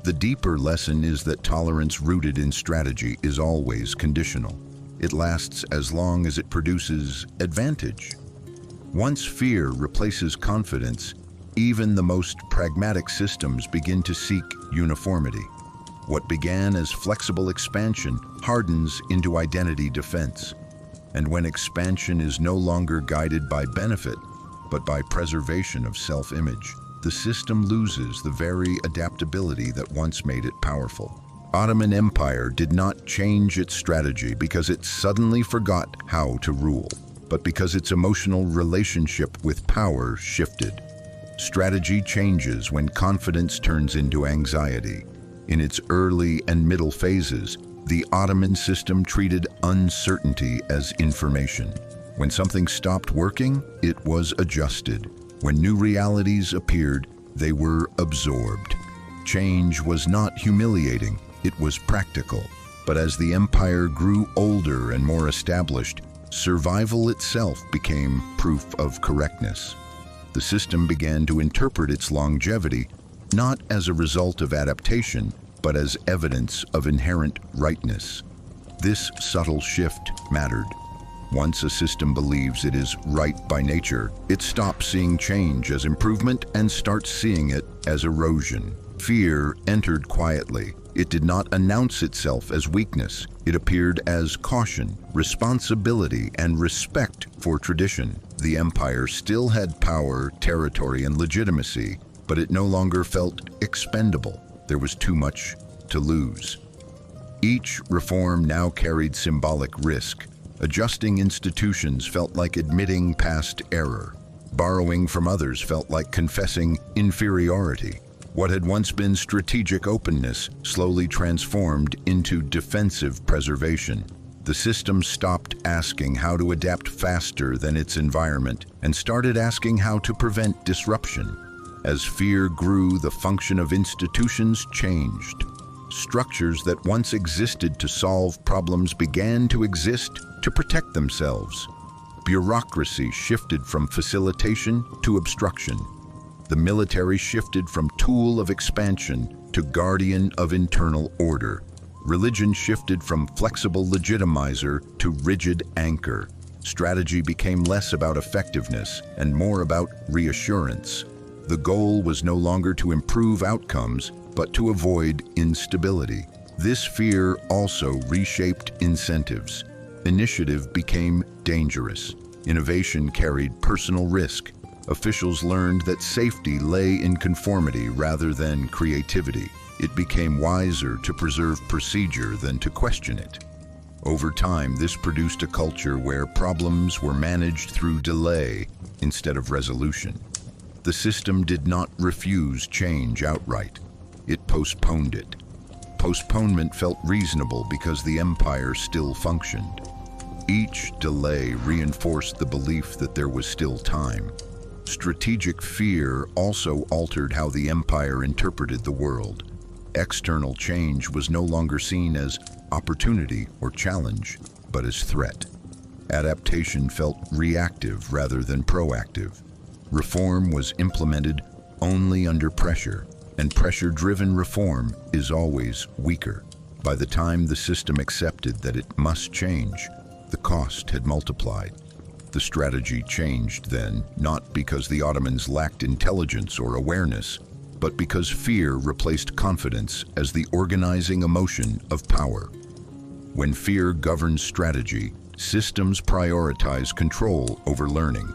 The deeper lesson is that tolerance rooted in strategy is always conditional. It lasts as long as it produces advantage. Once fear replaces confidence, even the most pragmatic systems begin to seek uniformity. What began as flexible expansion hardens into identity defense. And when expansion is no longer guided by benefit, but by preservation of self-image, the system loses the very adaptability that once made it powerful. Ottoman Empire did not change its strategy because it suddenly forgot how to rule, but because its emotional relationship with power shifted. Strategy changes when confidence turns into anxiety. In its early and middle phases, the Ottoman system treated uncertainty as information. When something stopped working, it was adjusted. When new realities appeared, they were absorbed. Change was not humiliating, it was practical. But as the empire grew older and more established, survival itself became proof of correctness. The system began to interpret its longevity not as a result of adaptation, but as evidence of inherent rightness. This subtle shift mattered. Once a system believes it is right by nature, it stops seeing change as improvement and starts seeing it as erosion. Fear entered quietly. It did not announce itself as weakness. It appeared as caution, responsibility, and respect for tradition. The empire still had power, territory, and legitimacy, but it no longer felt expendable. There was too much to lose. Each reform now carried symbolic risk. Adjusting institutions felt like admitting past error. Borrowing from others felt like confessing inferiority. What had once been strategic openness slowly transformed into defensive preservation. The system stopped asking how to adapt faster than its environment and started asking how to prevent disruption. As fear grew, the function of institutions changed. Structures that once existed to solve problems began to exist to protect themselves. Bureaucracy shifted from facilitation to obstruction. The military shifted from tool of expansion to guardian of internal order. Religion shifted from flexible legitimizer to rigid anchor. Strategy became less about effectiveness and more about reassurance. The goal was no longer to improve outcomes, but to avoid instability. This fear also reshaped incentives. Initiative became dangerous. Innovation carried personal risk. Officials learned that safety lay in conformity rather than creativity. It became wiser to preserve procedure than to question it. Over time, this produced a culture where problems were managed through delay instead of resolution. The system did not refuse change outright. It postponed it. Postponement felt reasonable because the empire still functioned. Each delay reinforced the belief that there was still time. Strategic fear also altered how the empire interpreted the world. External change was no longer seen as opportunity or challenge, but as threat. Adaptation felt reactive rather than proactive. Reform was implemented only under pressure, and pressure-driven reform is always weaker. By the time the system accepted that it must change, the cost had multiplied. The strategy changed then, not because the Ottomans lacked intelligence or awareness, but because fear replaced confidence as the organizing emotion of power. When fear governs strategy, systems prioritize control over learning.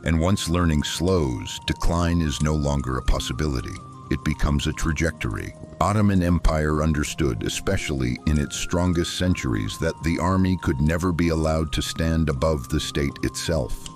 And once learning slows, decline is no longer a possibility. It becomes a trajectory. Ottoman Empire understood, especially in its strongest centuries, that the army could never be allowed to stand above the state itself.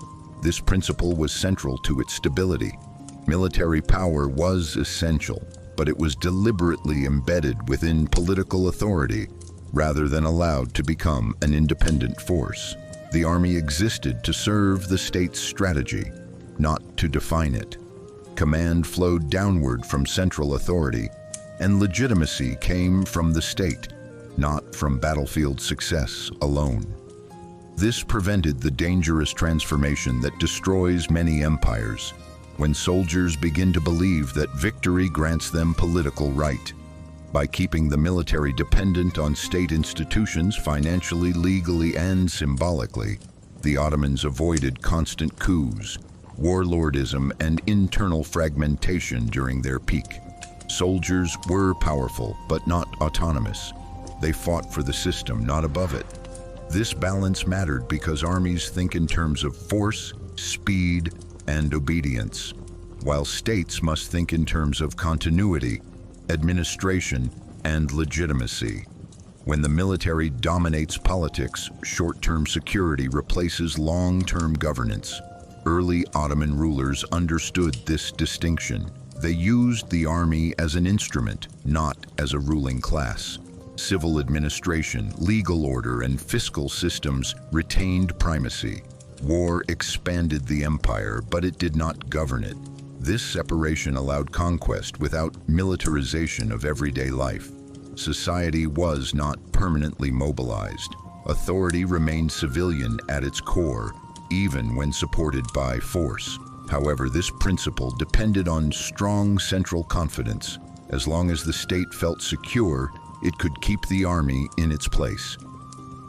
This principle was central to its stability. Military power was essential, but it was deliberately embedded within political authority rather than allowed to become an independent force. The army existed to serve the state's strategy, not to define it. Command flowed downward from central authority, and legitimacy came from the state, not from battlefield success alone. This prevented the dangerous transformation that destroys many empires, when soldiers begin to believe that victory grants them political right. By keeping the military dependent on state institutions financially, legally, and symbolically, The Ottomans avoided constant coups, warlordism, and internal fragmentation during their peak. Soldiers were powerful, but not autonomous. They fought for the system, not above it. This balance mattered because armies think in terms of force, speed, and obedience, while states must think in terms of continuity, administration, and legitimacy. When the military dominates politics, short-term security replaces long-term governance. Early Ottoman rulers understood this distinction. They used the army as an instrument, not as a ruling class. Civil administration, legal order, and fiscal systems retained primacy. War expanded the empire, but it did not govern it. This separation allowed conquest without militarization of everyday life. Society was not permanently mobilized. Authority remained civilian at its core, even when supported by force. However, this principle depended on strong central confidence. As long as the state felt secure, it could keep the army in its place.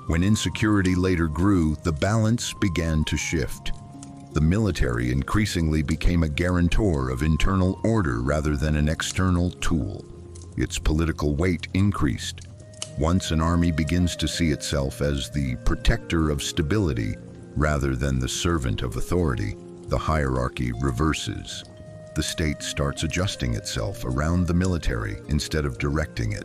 When insecurity later grew, the balance began to shift. The military increasingly became a guarantor of internal order rather than an external tool. Its political weight increased. Once an army begins to see itself as the protector of stability rather than the servant of authority, the hierarchy reverses. The state starts adjusting itself around the military instead of directing it.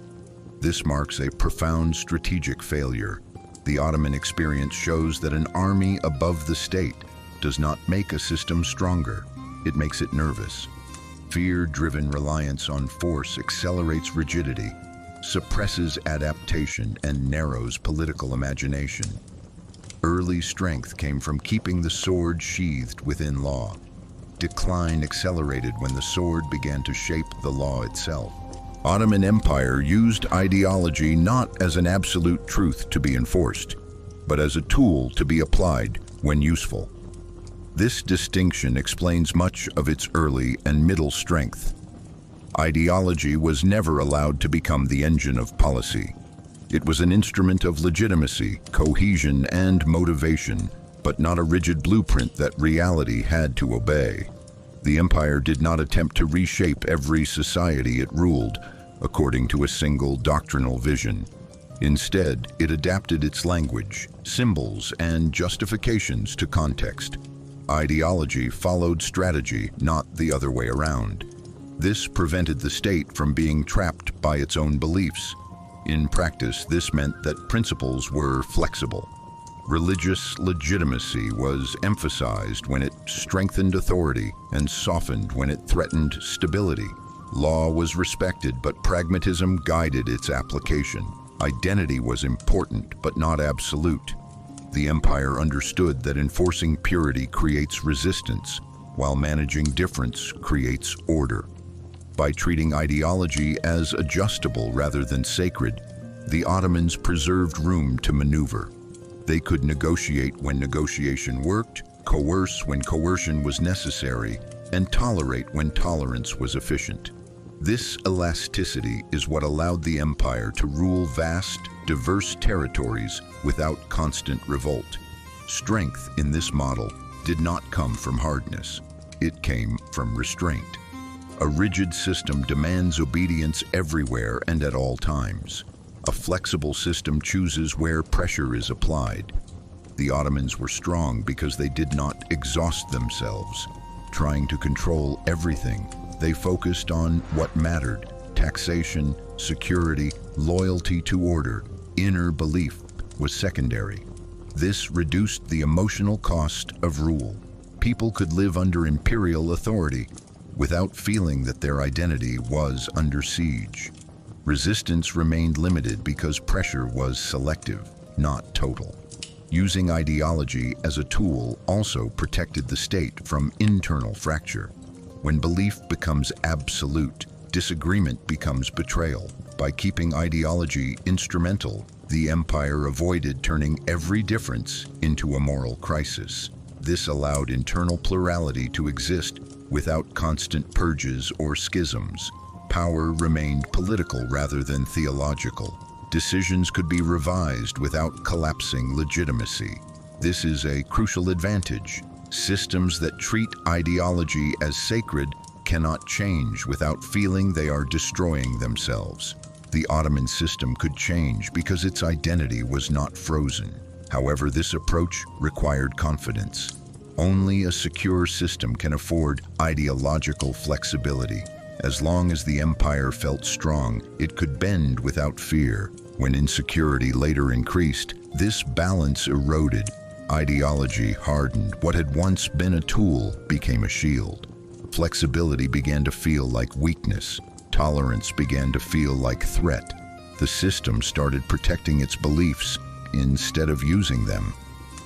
This marks a profound strategic failure. The Ottoman experience shows that an army above the state does not make a system stronger, it makes it nervous. Fear-driven reliance on force accelerates rigidity, suppresses adaptation, and narrows political imagination. Early strength came from keeping the sword sheathed within law. Decline accelerated when the sword began to shape the law itself. Ottoman Empire used ideology not as an absolute truth to be enforced, but as a tool to be applied when useful. This distinction explains much of its early and middle strength. Ideology was never allowed to become the engine of policy. It was an instrument of legitimacy, cohesion, and motivation, but not a rigid blueprint that reality had to obey. The empire did not attempt to reshape every society it ruled according to a single doctrinal vision. Instead, it adapted its language, symbols, and justifications to context. Ideology followed strategy, not the other way around. This prevented the state from being trapped by its own beliefs. In practice, this meant that principles were flexible. Religious legitimacy was emphasized when it strengthened authority and softened when it threatened stability. Law was respected, but pragmatism guided its application. Identity was important, but not absolute. The empire understood that enforcing purity creates resistance, while managing difference creates order. By treating ideology as adjustable rather than sacred, the Ottomans preserved room to maneuver. They could negotiate when negotiation worked, coerce when coercion was necessary, and tolerate when tolerance was efficient. This elasticity is what allowed the empire to rule vast, diverse territories without constant revolt. Strength in this model did not come from hardness. It came from restraint. A rigid system demands obedience everywhere and at all times. A flexible system chooses where pressure is applied. The Ottomans were strong because they did not exhaust themselves. Trying to control everything, they focused on what mattered: taxation, security, loyalty to order. Inner belief was secondary. This reduced the emotional cost of rule. People could live under imperial authority without feeling that their identity was under siege. Resistance remained limited because pressure was selective, not total. Using ideology as a tool also protected the state from internal fracture. When belief becomes absolute, disagreement becomes betrayal. By keeping ideology instrumental, the empire avoided turning every difference into a moral crisis. This allowed internal plurality to exist without constant purges or schisms. Power remained political rather than theological. Decisions could be revised without collapsing legitimacy. This is a crucial advantage. Systems that treat ideology as sacred cannot change without feeling they are destroying themselves. The Ottoman system could change because its identity was not frozen. However, this approach required confidence. Only a secure system can afford ideological flexibility. As long as the empire felt strong, it could bend without fear. When insecurity later increased, this balance eroded. Ideology hardened. What had once been a tool became a shield. Flexibility began to feel like weakness. Tolerance began to feel like threat. The system started protecting its beliefs instead of using them.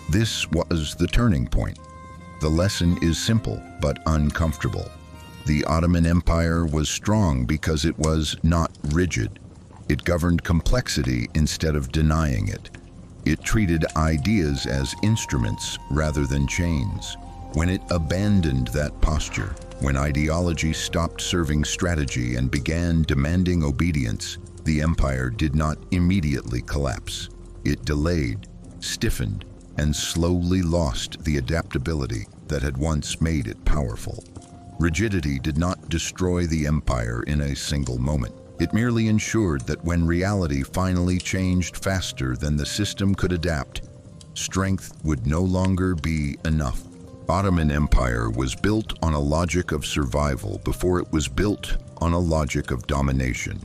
This was the turning point. The lesson is simple but uncomfortable. The Ottoman Empire was strong because it was not rigid. It governed complexity instead of denying it. It treated ideas as instruments rather than chains. When it abandoned that posture, when ideology stopped serving strategy and began demanding obedience, the empire did not immediately collapse. It delayed, stiffened, and slowly lost the adaptability that had once made it powerful. Rigidity did not destroy the empire in a single moment. It merely ensured that when reality finally changed faster than the system could adapt, strength would no longer be enough. Ottoman Empire was built on a logic of survival before it was built on a logic of domination.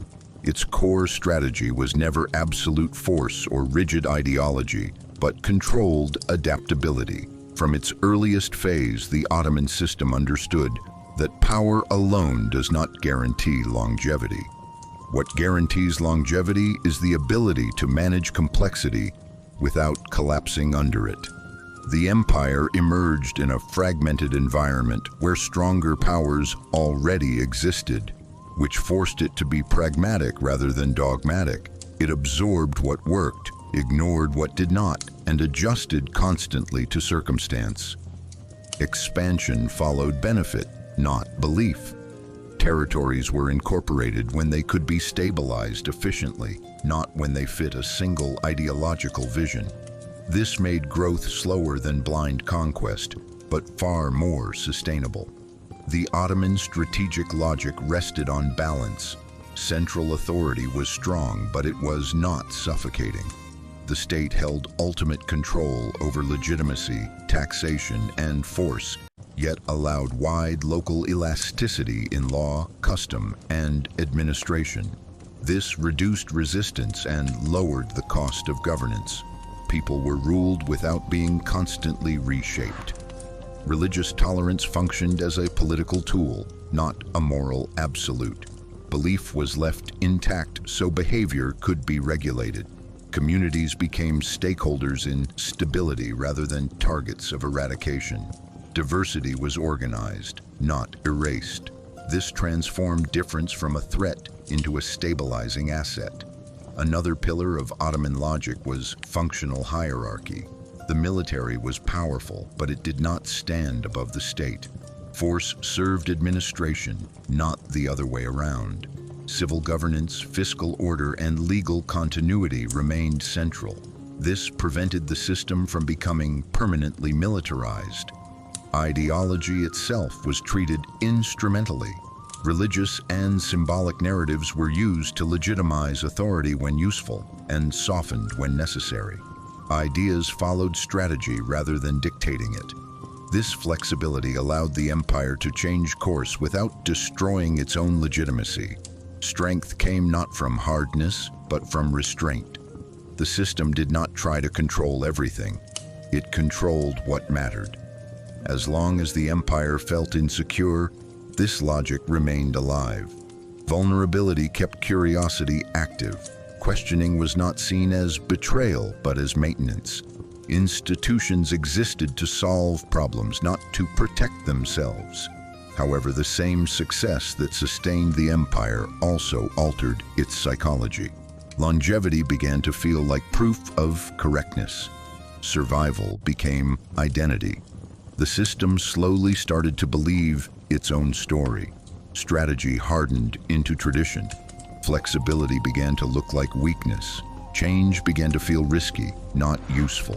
Its core strategy was never absolute force or rigid ideology, but controlled adaptability. From its earliest phase, the Ottoman system understood that power alone does not guarantee longevity. What guarantees longevity is the ability to manage complexity without collapsing under it. The empire emerged in a fragmented environment where stronger powers already existed, which forced it to be pragmatic rather than dogmatic. It absorbed what worked, ignored what did not, and adjusted constantly to circumstance. Expansion followed benefit, not belief. Territories were incorporated when they could be stabilized efficiently, not when they fit a single ideological vision. This made growth slower than blind conquest, but far more sustainable. The Ottoman strategic logic rested on balance. Central authority was strong, but it was not suffocating. The state held ultimate control over legitimacy, taxation, and force, yet allowed wide local elasticity in law, custom, and administration. This reduced resistance and lowered the cost of governance. People were ruled without being constantly reshaped. Religious tolerance functioned as a political tool, not a moral absolute. Belief was left intact so behavior could be regulated. Communities became stakeholders in stability rather than targets of eradication. Diversity was organized, not erased. This transformed difference from a threat into a stabilizing asset. Another pillar of Ottoman logic was functional hierarchy. The military was powerful, but it did not stand above the state. Force served administration, not the other way around. Civil governance, fiscal order, and legal continuity remained central. This prevented the system from becoming permanently militarized. Ideology itself was treated instrumentally. Religious and symbolic narratives were used to legitimize authority when useful and softened when necessary. Ideas followed strategy rather than dictating it. This flexibility allowed the empire to change course without destroying its own legitimacy. Strength came not from hardness, but from restraint. The system did not try to control everything. It controlled what mattered. As long as the empire felt insecure, this logic remained alive. Vulnerability kept curiosity active. Questioning was not seen as betrayal, but as maintenance. Institutions existed to solve problems, not to protect themselves. However, the same success that sustained the empire also altered its psychology. Longevity began to feel like proof of correctness. Survival became identity. The system slowly started to believe its own story. Strategy hardened into tradition. Flexibility began to look like weakness. Change began to feel risky, not useful.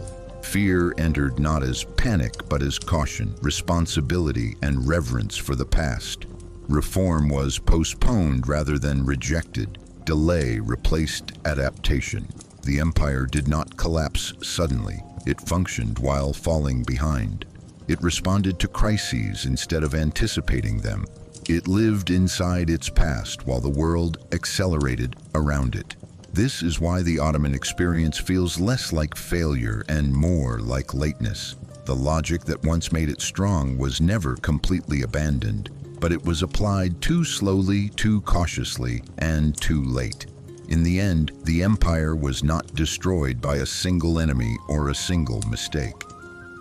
Fear entered not as panic but as caution, responsibility, and reverence for the past. Reform was postponed rather than rejected. Delay replaced adaptation. The empire did not collapse suddenly. It functioned while falling behind. It responded to crises instead of anticipating them. It lived inside its past while the world accelerated around it. This is why the Ottoman experience feels less like failure and more like lateness. The logic that once made it strong was never completely abandoned, but it was applied too slowly, too cautiously, and too late. In the end, the empire was not destroyed by a single enemy or a single mistake.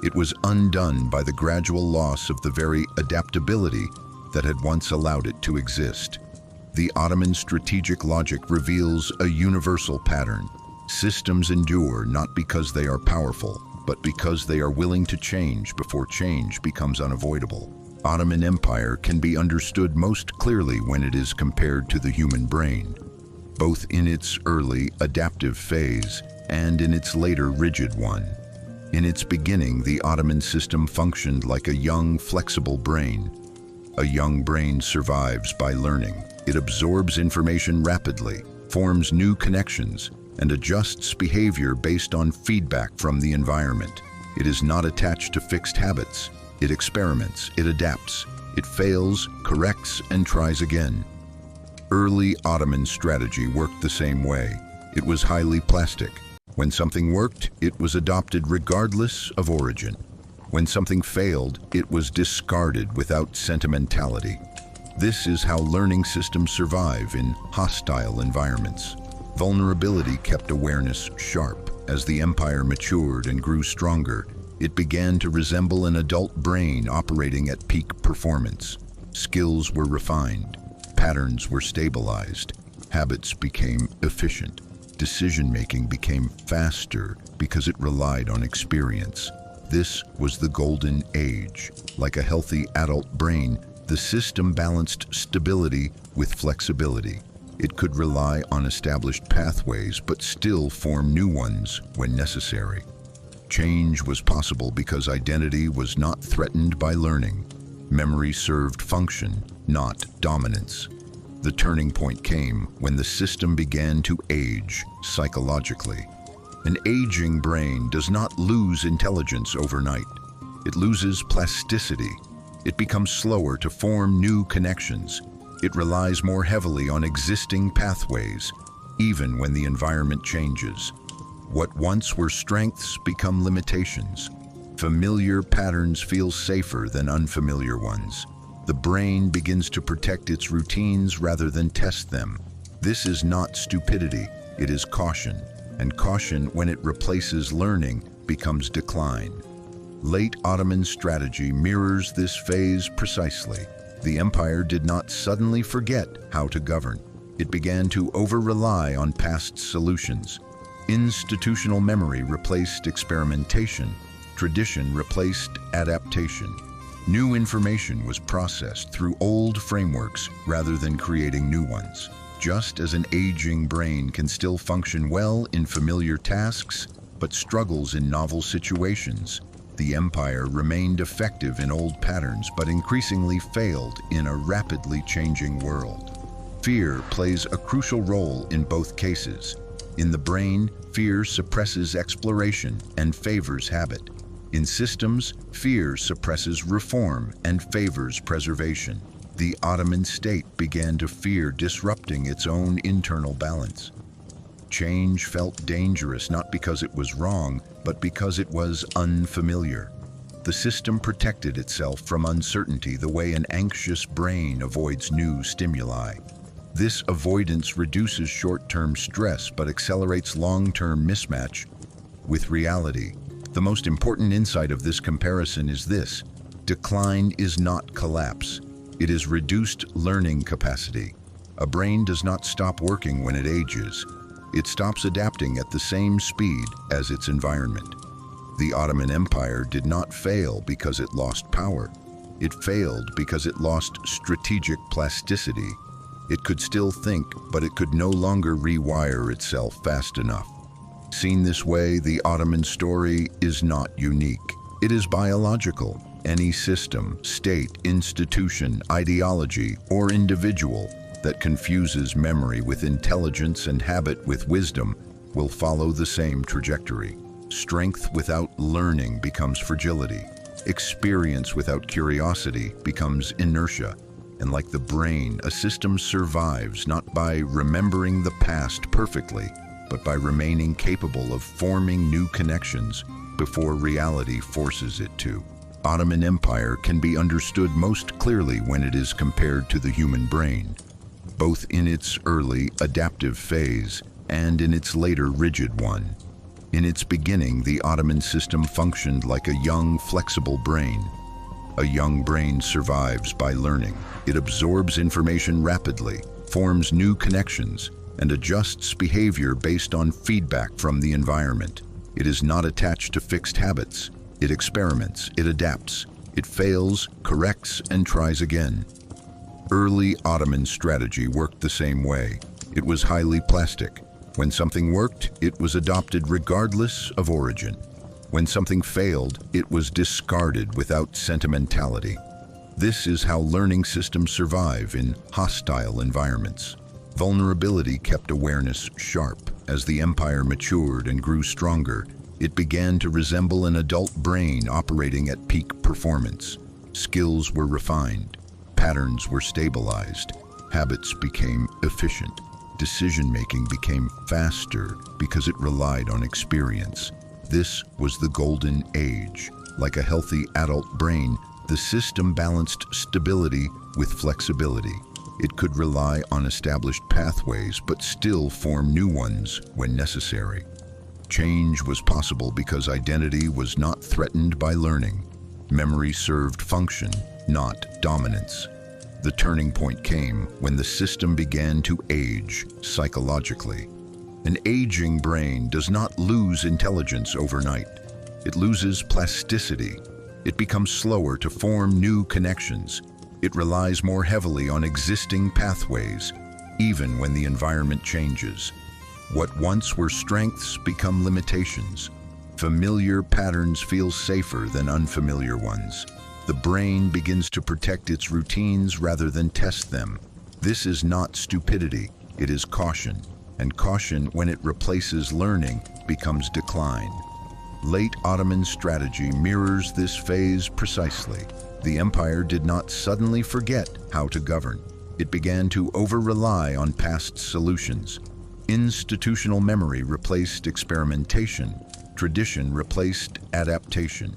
It was undone by the gradual loss of the very adaptability that had once allowed it to exist. The Ottoman strategic logic reveals a universal pattern. Systems endure not because they are powerful, but because they are willing to change before change becomes unavoidable. Ottoman Empire can be understood most clearly when it is compared to the human brain, both in its early adaptive phase and in its later rigid one. In its beginning, the Ottoman system functioned like a young, flexible brain. A young brain survives by learning. It absorbs information rapidly, forms new connections, and adjusts behavior based on feedback from the environment. It is not attached to fixed habits. It experiments, it adapts, it fails, corrects, and tries again. Early Ottoman strategy worked the same way. It was highly plastic. When something worked, it was adopted regardless of origin. When something failed, it was discarded without sentimentality. This is how learning systems survive in hostile environments. Vulnerability kept awareness sharp. As the empire matured and grew stronger, it began to resemble an adult brain operating at peak performance. Skills were refined, patterns were stabilized, habits became efficient. Decision-making became faster because it relied on experience. This was the golden age. Like a healthy adult brain, the system balanced stability with flexibility. It could rely on established pathways but still form new ones when necessary. Change was possible because identity was not threatened by learning. Memory served function, not dominance. The turning point came when the system began to age psychologically. An aging brain does not lose intelligence overnight. It loses plasticity. It becomes slower to form new connections. It relies more heavily on existing pathways, even when the environment changes. What once were strengths become limitations. Familiar patterns feel safer than unfamiliar ones. The brain begins to protect its routines rather than test them. This is not stupidity, it is caution. And caution, when it replaces learning, becomes decline. Late Ottoman strategy mirrors this phase precisely. The empire did not suddenly forget how to govern. It began to over-rely on past solutions. Institutional memory replaced experimentation. Tradition replaced adaptation. New information was processed through old frameworks rather than creating new ones. Just as an aging brain can still function well in familiar tasks, but struggles in novel situations, the empire remained effective in old patterns but increasingly failed in a rapidly changing world. Fear plays a crucial role in both cases. In the brain, fear suppresses exploration and favors habit. In systems, fear suppresses reform and favors preservation. The Ottoman state began to fear disrupting its own internal balance. Change felt dangerous not because it was wrong, but because it was unfamiliar. The system protected itself from uncertainty the way an anxious brain avoids new stimuli. This avoidance reduces short-term stress but accelerates long-term mismatch with reality. The most important insight of this comparison is this: decline is not collapse. It is reduced learning capacity. A brain does not stop working when it ages. It stops adapting at the same speed as its environment. The Ottoman Empire did not fail because it lost power. It failed because it lost strategic plasticity. It could still think, but it could no longer rewire itself fast enough. Seen this way, the Ottoman story is not unique. It is biological. Any system, state, institution, ideology, or individual that confuses memory with intelligence and habit with wisdom will follow the same trajectory. Strength without learning becomes fragility. Experience without curiosity becomes inertia. And like the brain, a system survives not by remembering the past perfectly, but by remaining capable of forming new connections before reality forces it to. Ottoman Empire can be understood most clearly when it is compared to the human brain, both in its early adaptive phase and in its later rigid one. In its beginning, the Ottoman system functioned like a young, flexible brain. A young brain survives by learning. It absorbs information rapidly, forms new connections, and adjusts behavior based on feedback from the environment. It is not attached to fixed habits. It experiments, it adapts, it fails, corrects, and tries again. Early Ottoman strategy worked the same way. It was highly plastic. When something worked, it was adopted regardless of origin. When something failed, it was discarded without sentimentality. This is how learning systems survive in hostile environments. Vulnerability kept awareness sharp. As the empire matured and grew stronger, it began to resemble an adult brain operating at peak performance. Skills were refined, patterns were stabilized, habits became efficient. Decision-making became faster because it relied on experience. This was the golden age. Like a healthy adult brain, the system balanced stability with flexibility. It could rely on established pathways but still form new ones when necessary. Change was possible because identity was not threatened by learning. Memory served function, not dominance. The turning point came when the system began to age psychologically. An aging brain does not lose intelligence overnight. It loses plasticity. It becomes slower to form new connections. It relies more heavily on existing pathways, even when the environment changes. What once were strengths become limitations. Familiar patterns feel safer than unfamiliar ones. The brain begins to protect its routines rather than test them. This is not stupidity, it is caution. And caution, when it replaces learning, becomes decline. Late Ottoman strategy mirrors this phase precisely. The empire did not suddenly forget how to govern. It began to over-rely on past solutions. Institutional memory replaced experimentation. Tradition replaced adaptation.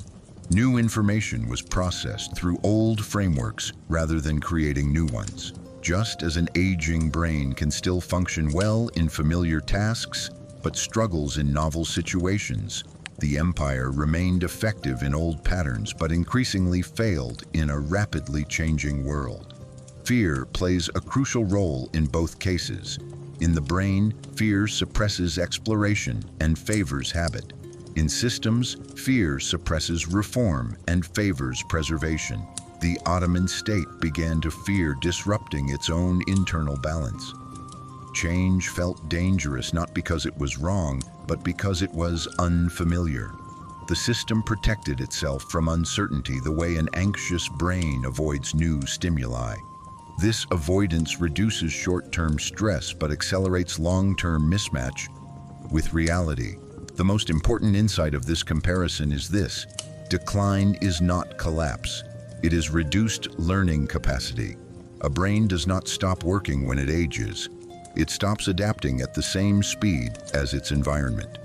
New information was processed through old frameworks rather than creating new ones. Just as an aging brain can still function well in familiar tasks, but struggles in novel situations, the empire remained effective in old patterns but increasingly failed in a rapidly changing world. Fear plays a crucial role in both cases. In the brain, fear suppresses exploration and favors habit. In systems, fear suppresses reform and favors preservation. The Ottoman state began to fear disrupting its own internal balance. Change felt dangerous not because it was wrong, but because it was unfamiliar. The system protected itself from uncertainty the way an anxious brain avoids new stimuli. This avoidance reduces short-term stress but accelerates long-term mismatch with reality. The most important insight of this comparison is this: decline is not collapse. It is reduced learning capacity. A brain does not stop working when it ages. It stops adapting at the same speed as its environment.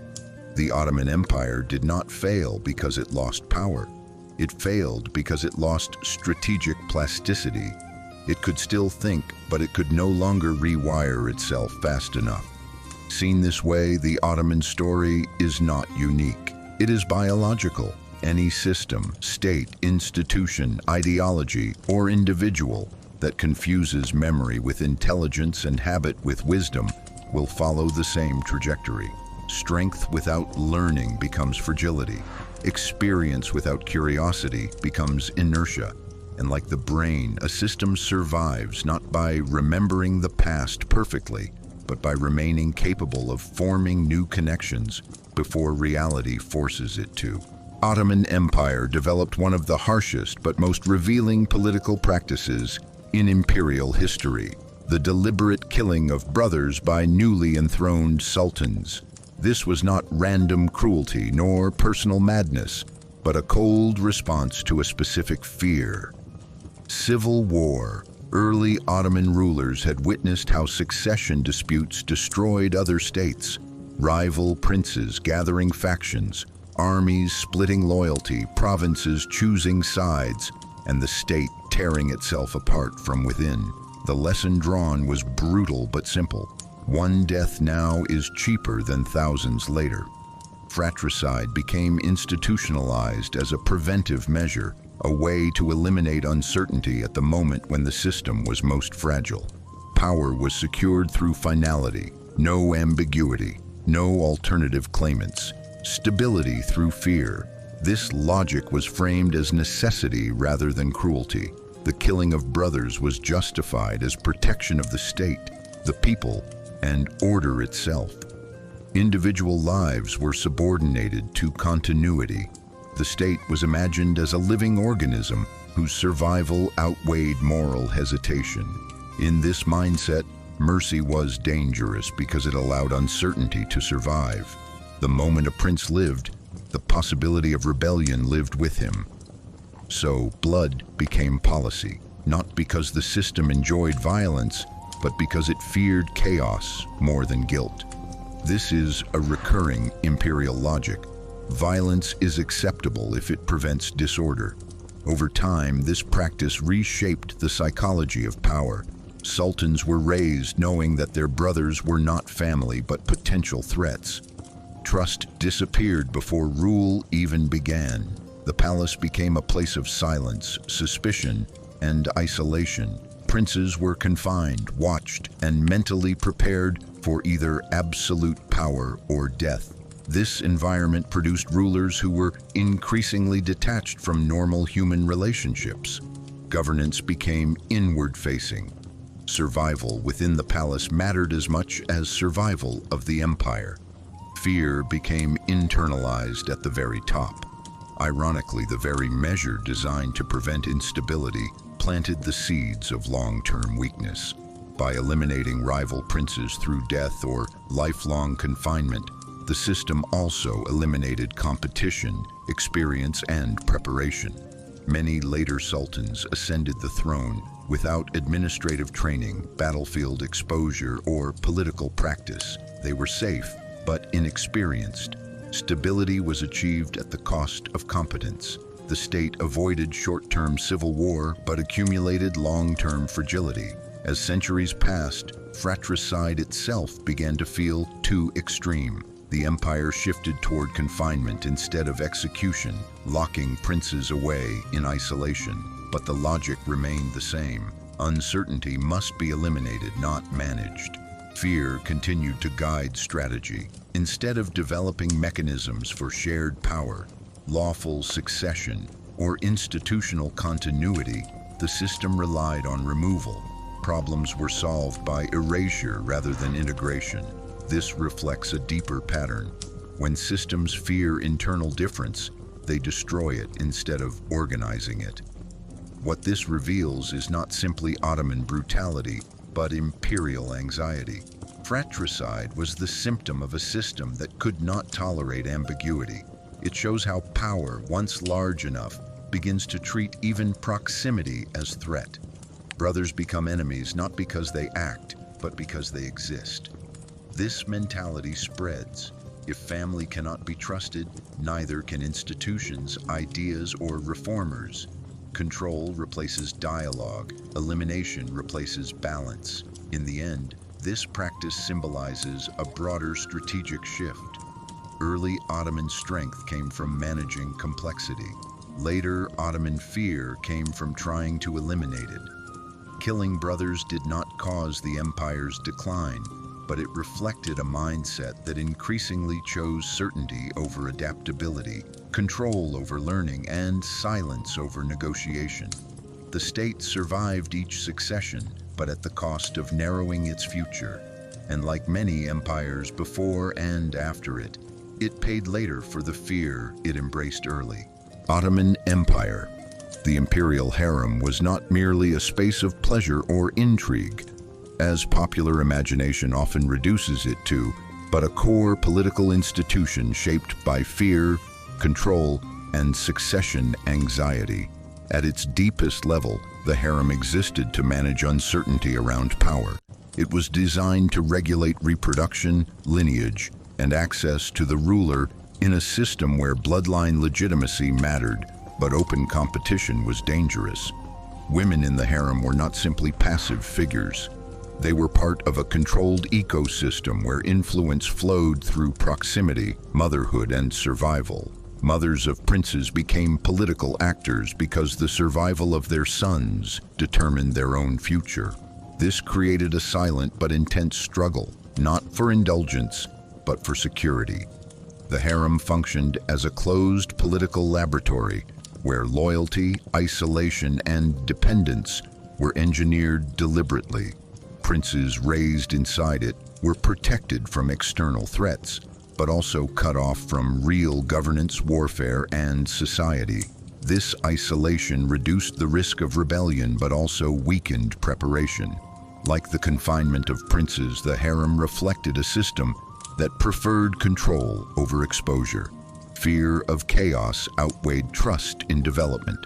The Ottoman Empire did not fail because it lost power. It failed because it lost strategic plasticity. It could still think, but it could no longer rewire itself fast enough. Seen this way, the Ottoman story is not unique. It is biological. Any system, state, institution, ideology, or individual that confuses memory with intelligence and habit with wisdom will follow the same trajectory. Strength without learning becomes fragility. Experience without curiosity becomes inertia. And like the brain, a system survives not by remembering the past perfectly, but by remaining capable of forming new connections before reality forces it to. Ottoman Empire developed one of the harshest but most revealing political practices in imperial history: the deliberate killing of brothers by newly enthroned sultans. This was not random cruelty nor personal madness, but a cold response to a specific fear. Civil war. Early Ottoman rulers had witnessed how succession disputes destroyed other states, rival princes gathering factions, armies splitting loyalty, provinces choosing sides, and the state tearing itself apart from within. The lesson drawn was brutal but simple. One death now is cheaper than thousands later. Fratricide became institutionalized as a preventive measure, a way to eliminate uncertainty at the moment when the system was most fragile. Power was secured through finality, no ambiguity, no alternative claimants. Stability through fear. This logic was framed as necessity rather than cruelty. The killing of brothers was justified as protection of the state, the people, and order itself. Individual lives were subordinated to continuity. The state was imagined as a living organism whose survival outweighed moral hesitation. In this mindset, mercy was dangerous because it allowed uncertainty to survive. The moment a prince lived, the possibility of rebellion lived with him. So blood became policy, not because the system enjoyed violence, but because it feared chaos more than guilt. This is a recurring imperial logic. Violence is acceptable if it prevents disorder. Over time, this practice reshaped the psychology of power. Sultans were raised knowing that their brothers were not family but potential threats. Trust disappeared before rule even began. The palace became a place of silence, suspicion, and isolation. Princes were confined, watched, and mentally prepared for either absolute power or death. This environment produced rulers who were increasingly detached from normal human relationships. Governance became inward-facing. Survival within the palace mattered as much as survival of the empire. Fear became internalized at the very top. Ironically, the very measure designed to prevent instability planted the seeds of long-term weakness. By eliminating rival princes through death or lifelong confinement, the system also eliminated competition, experience, and preparation. Many later sultans ascended the throne without administrative training, battlefield exposure, or political practice. They were safe, but inexperienced. Stability was achieved at the cost of competence. The state avoided short-term civil war, but accumulated long-term fragility. As centuries passed, fratricide itself began to feel too extreme. The empire shifted toward confinement instead of execution, locking princes away in isolation. But the logic remained the same. Uncertainty must be eliminated, not managed. Fear continued to guide strategy. Instead of developing mechanisms for shared power, lawful succession, or institutional continuity, the system relied on removal. Problems were solved by erasure rather than integration. This reflects a deeper pattern. When systems fear internal difference, they destroy it instead of organizing it. What this reveals is not simply Ottoman brutality, but imperial anxiety. Fratricide was the symptom of a system that could not tolerate ambiguity. It shows how power, once large enough, begins to treat even proximity as threat. Brothers become enemies not because they act, but because they exist. This mentality spreads. If family cannot be trusted, neither can institutions, ideas, or reformers. Control replaces dialogue. Elimination replaces balance. In the end, this practice symbolizes a broader strategic shift. Early Ottoman strength came from managing complexity. Later Ottoman fear came from trying to eliminate it. Killing brothers did not cause the empire's decline, but it reflected a mindset that increasingly chose certainty over adaptability, control over learning, and silence over negotiation. The state survived each succession, but at the cost of narrowing its future. And like many empires before and after it, it paid later for the fear it embraced early. Ottoman Empire. The imperial harem was not merely a space of pleasure or intrigue, as popular imagination often reduces it to, but a core political institution shaped by fear, control, and succession anxiety. At its deepest level, the harem existed to manage uncertainty around power. It was designed to regulate reproduction, lineage, and access to the ruler in a system where bloodline legitimacy mattered, but open competition was dangerous. Women in the harem were not simply passive figures. They were part of a controlled ecosystem where influence flowed through proximity, motherhood, and survival. Mothers of princes became political actors because the survival of their sons determined their own future. This created a silent but intense struggle, not for indulgence, but for security. The harem functioned as a closed political laboratory where loyalty, isolation, and dependence were engineered deliberately. Princes raised inside it were protected from external threats, but also cut off from real governance, warfare, and society. This isolation reduced the risk of rebellion but also weakened preparation. Like the confinement of princes, the harem reflected a system that preferred control over exposure. Fear of chaos outweighed trust in development.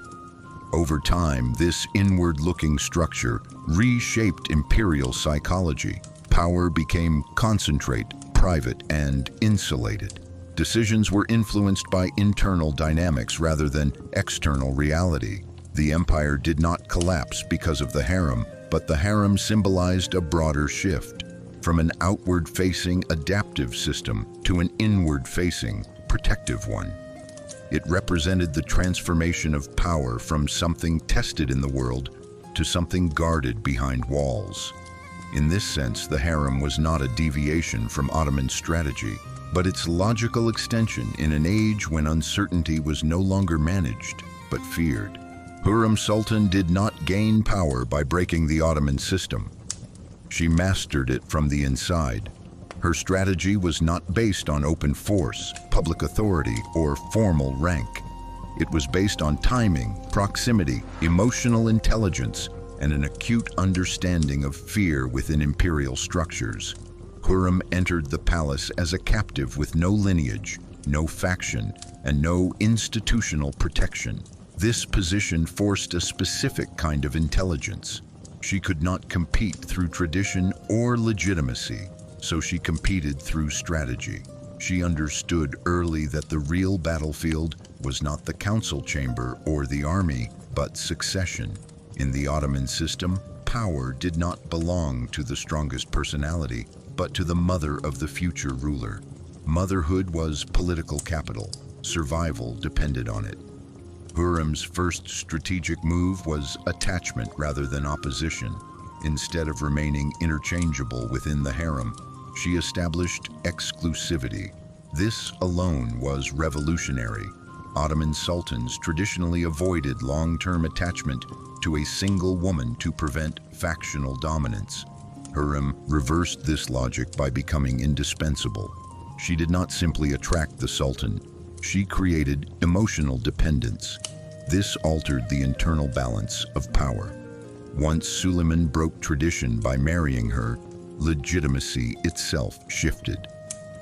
Over time, this inward-looking structure reshaped imperial psychology. Power became concentrate, private, and insulated. Decisions were influenced by internal dynamics rather than external reality. The empire did not collapse because of the harem, but the harem symbolized a broader shift, from an outward-facing adaptive system to an inward-facing protective one. It represented the transformation of power from something tested in the world to something guarded behind walls. In this sense, the harem was not a deviation from Ottoman strategy, but its logical extension in an age when uncertainty was no longer managed, but feared. Hürrem Sultan did not gain power by breaking the Ottoman system. She mastered it from the inside. Her strategy was not based on open force, public authority, or formal rank. It was based on timing, proximity, emotional intelligence, and an acute understanding of fear within imperial structures. Hürrem entered the palace as a captive with no lineage, no faction, and no institutional protection. This position forced a specific kind of intelligence. She could not compete through tradition or legitimacy, so she competed through strategy. She understood early that the real battlefield was not the council chamber or the army, but succession. In the Ottoman system, power did not belong to the strongest personality, but to the mother of the future ruler. Motherhood was political capital. Survival depended on it. Hürrem's first strategic move was attachment rather than opposition. Instead of remaining interchangeable within the harem, she established exclusivity. This alone was revolutionary. Ottoman sultans traditionally avoided long-term attachment to a single woman to prevent factional dominance. Hürrem reversed this logic by becoming indispensable. She did not simply attract the sultan. She created emotional dependence. This altered the internal balance of power. Once Suleiman broke tradition by marrying her, legitimacy itself shifted.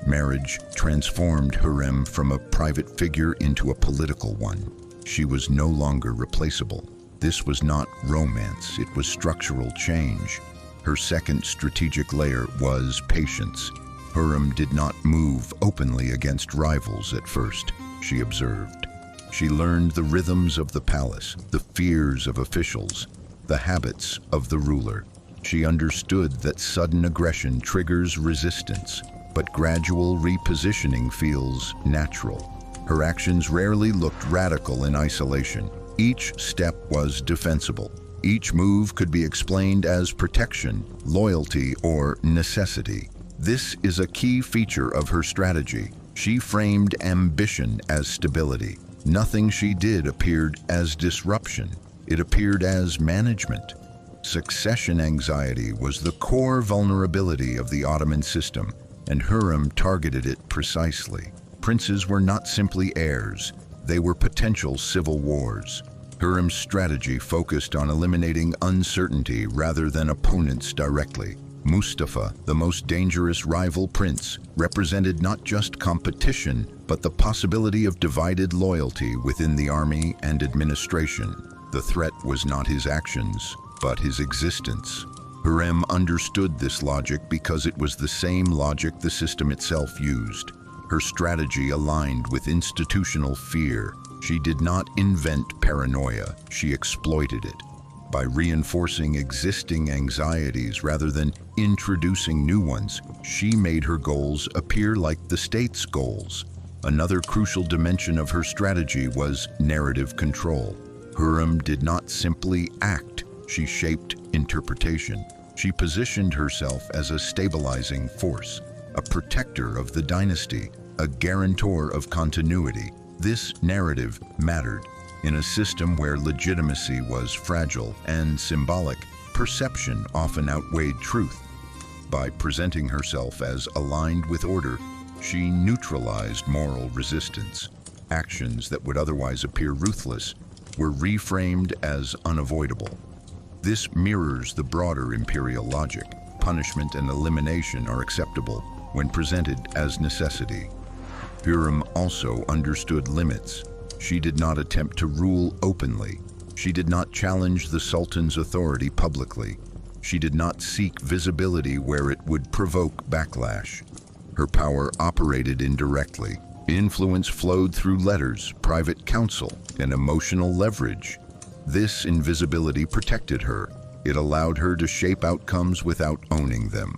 Marriage transformed Hürrem from a private figure into a political one. She was no longer replaceable. This was not romance, it was structural change. Her second strategic layer was patience. Hürrem did not move openly against rivals at first, she observed. She learned the rhythms of the palace, the fears of officials, the habits of the ruler. She understood that sudden aggression triggers resistance, but gradual repositioning feels natural. Her actions rarely looked radical in isolation. Each step was defensible. Each move could be explained as protection, loyalty, or necessity. This is a key feature of her strategy. She framed ambition as stability. Nothing she did appeared as disruption. It appeared as management. Succession anxiety was the core vulnerability of the Ottoman system, and Hürrem targeted it precisely. Princes were not simply heirs, they were potential civil wars. Hürrem's strategy focused on eliminating uncertainty rather than opponents directly. Mustafa, the most dangerous rival prince, represented not just competition, but the possibility of divided loyalty within the army and administration. The threat was not his actions, but his existence. Hürrem understood this logic because it was the same logic the system itself used. Her strategy aligned with institutional fear. She did not invent paranoia, she exploited it. By reinforcing existing anxieties rather than introducing new ones, she made her goals appear like the state's goals. Another crucial dimension of her strategy was narrative control. Hürrem did not simply act, she shaped interpretation. She positioned herself as a stabilizing force, a protector of the dynasty, a guarantor of continuity. This narrative mattered. In a system where legitimacy was fragile and symbolic, perception often outweighed truth. By presenting herself as aligned with order, she neutralized moral resistance. Actions that would otherwise appear ruthless were reframed as unavoidable. This mirrors the broader imperial logic. Punishment and elimination are acceptable when presented as necessity. Hürrem also understood limits. She did not attempt to rule openly. She did not challenge the Sultan's authority publicly. She did not seek visibility where it would provoke backlash. Her power operated indirectly. Influence flowed through letters, private counsel, and emotional leverage. This invisibility protected her. It allowed her to shape outcomes without owning them.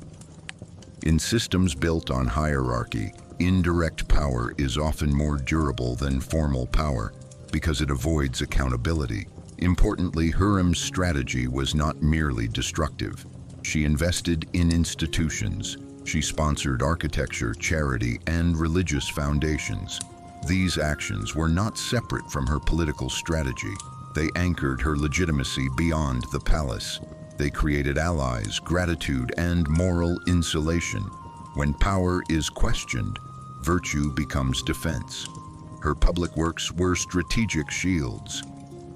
In systems built on hierarchy, indirect power is often more durable than formal power because it avoids accountability. Importantly, Hürrem's strategy was not merely destructive. She invested in institutions. She sponsored architecture, charity, and religious foundations. These actions were not separate from her political strategy. They anchored her legitimacy beyond the palace. They created allies, gratitude, and moral insulation. When power is questioned, virtue becomes defense. Her public works were strategic shields.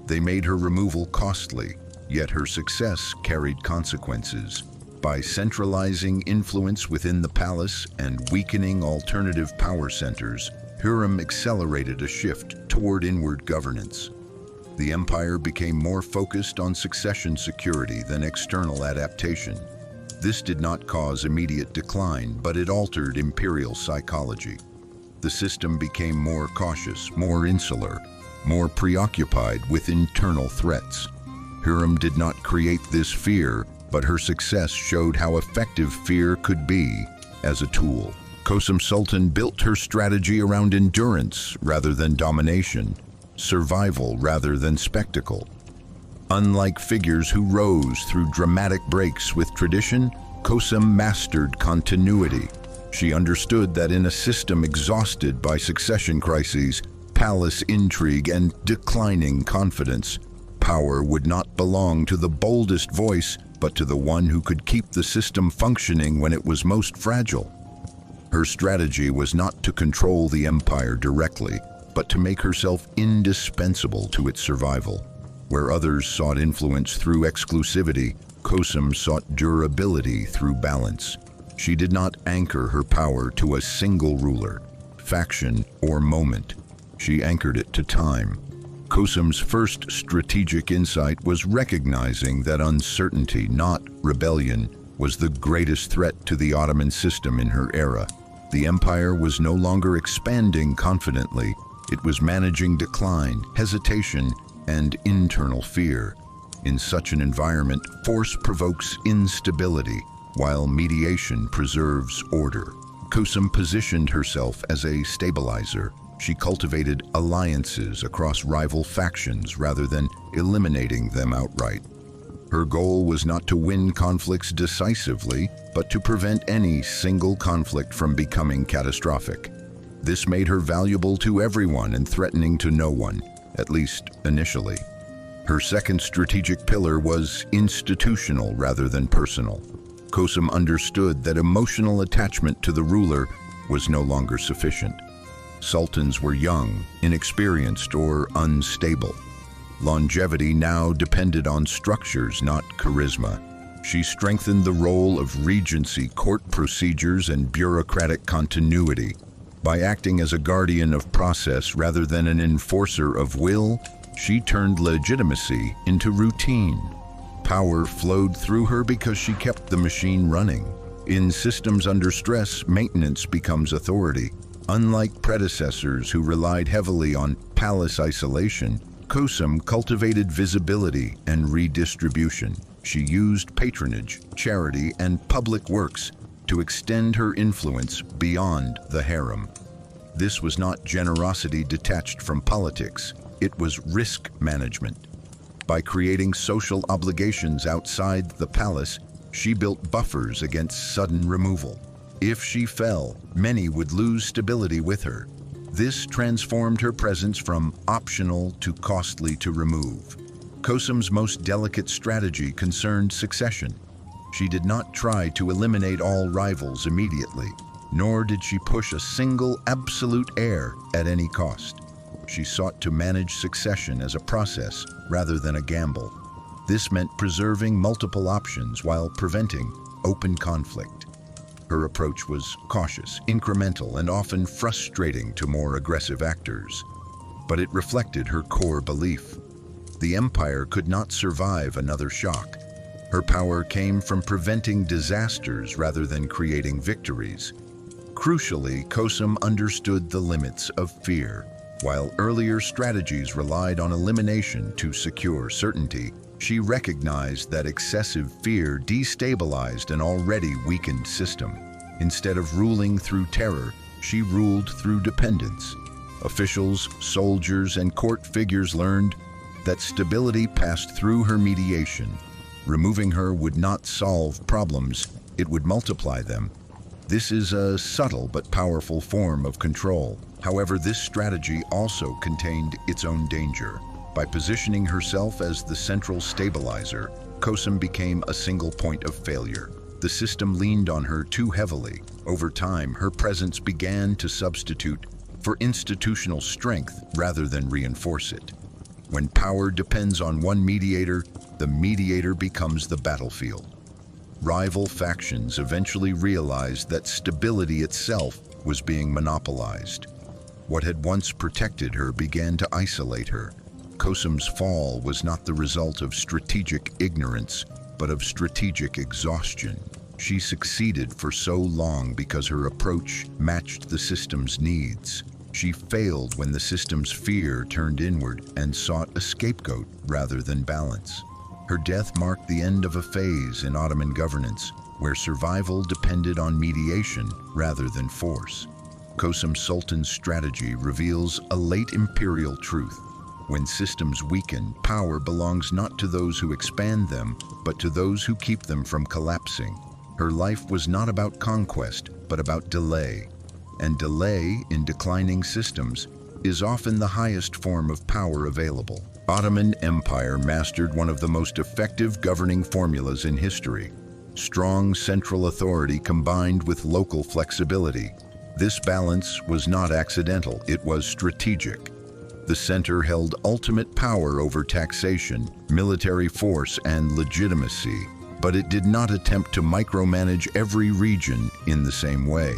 They made her removal costly, yet her success carried consequences. By centralizing influence within the palace and weakening alternative power centers, Hürrem accelerated a shift toward inward governance. The empire became more focused on succession security than external adaptation. This did not cause immediate decline, but it altered imperial psychology. The system became more cautious, more insular, more preoccupied with internal threats. Hürrem did not create this fear, but her success showed how effective fear could be as a tool. Kösem Sultan built her strategy around endurance rather than domination, survival rather than spectacle. Unlike figures who rose through dramatic breaks with tradition, Kösem mastered continuity. She understood that in a system exhausted by succession crises, palace intrigue, and declining confidence, power would not belong to the boldest voice, but to the one who could keep the system functioning when it was most fragile. Her strategy was not to control the empire directly, but to make herself indispensable to its survival. Where others sought influence through exclusivity, Kösem sought durability through balance. She did not anchor her power to a single ruler, faction, or moment. She anchored it to time. Kösem's first strategic insight was recognizing that uncertainty, not rebellion, was the greatest threat to the Ottoman system in her era. The empire was no longer expanding confidently. It was managing decline, hesitation, and internal fear. In such an environment, force provokes instability, while mediation preserves order. Kösem positioned herself as a stabilizer. She cultivated alliances across rival factions rather than eliminating them outright. Her goal was not to win conflicts decisively, but to prevent any single conflict from becoming catastrophic. This made her valuable to everyone and threatening to no one, at least initially. Her second strategic pillar was institutional rather than personal. Kosum understood that emotional attachment to the ruler was no longer sufficient. Sultans were young, inexperienced, or unstable. Longevity now depended on structures, not charisma. She strengthened the role of regency, court procedures, and bureaucratic continuity. By acting as a guardian of process rather than an enforcer of will, she turned legitimacy into routine. Power flowed through her because she kept the machine running. In systems under stress, maintenance becomes authority. Unlike predecessors who relied heavily on palace isolation, Kosum cultivated visibility and redistribution. She used patronage, charity, and public works to extend her influence beyond the harem. This was not generosity detached from politics, it was risk management. By creating social obligations outside the palace, she built buffers against sudden removal. If she fell, many would lose stability with her. This transformed her presence from optional to costly to remove. Kosum's most delicate strategy concerned succession. She did not try to eliminate all rivals immediately, nor did she push a single absolute heir at any cost. She sought to manage succession as a process rather than a gamble. This meant preserving multiple options while preventing open conflict. Her approach was cautious, incremental, and often frustrating to more aggressive actors. But it reflected her core belief. The empire could not survive another shock. Her power came from preventing disasters rather than creating victories. Crucially, Kosum understood the limits of fear. While earlier strategies relied on elimination to secure certainty, she recognized that excessive fear destabilized an already weakened system. Instead of ruling through terror, she ruled through dependence. Officials, soldiers, and court figures learned that stability passed through her mediation. Removing her would not solve problems, it would multiply them. This is a subtle but powerful form of control. However, this strategy also contained its own danger. By positioning herself as the central stabilizer, Kosum became a single point of failure. The system leaned on her too heavily. Over time, her presence began to substitute for institutional strength rather than reinforce it. When power depends on one mediator, the mediator becomes the battlefield. Rival factions eventually realized that stability itself was being monopolized. What had once protected her began to isolate her. Kosum's fall was not the result of strategic ignorance, but of strategic exhaustion. She succeeded for so long because her approach matched the system's needs. She failed when the system's fear turned inward and sought a scapegoat rather than balance. Her death marked the end of a phase in Ottoman governance where survival depended on mediation rather than force. Kosum Sultan's strategy reveals a late imperial truth. When systems weaken, power belongs not to those who expand them, but to those who keep them from collapsing. Her life was not about conquest, but about delay. And delay in declining systems is often the highest form of power available. Ottoman Empire mastered one of the most effective governing formulas in history: strong central authority combined with local flexibility. This balance was not accidental, it was strategic. The center held ultimate power over taxation, military force, and legitimacy, but it did not attempt to micromanage every region in the same way.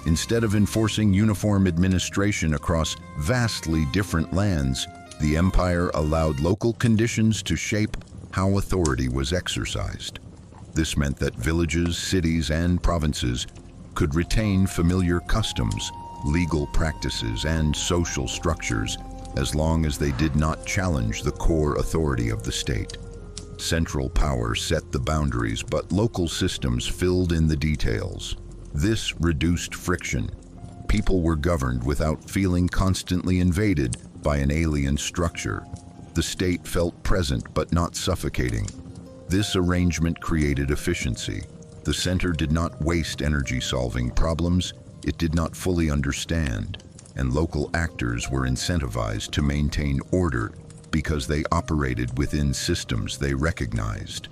Instead of enforcing uniform administration across vastly different lands, the empire allowed local conditions to shape how authority was exercised. This meant that villages, cities, and provinces could retain familiar customs, legal practices, and social structures as long as they did not challenge the core authority of the state. Central power set the boundaries, but local systems filled in the details. This reduced friction. People were governed without feeling constantly invaded by an alien structure. The state felt present but not suffocating. This arrangement created efficiency. The center did not waste energy solving problems it did not fully understand, and local actors were incentivized to maintain order because they operated within systems they recognized.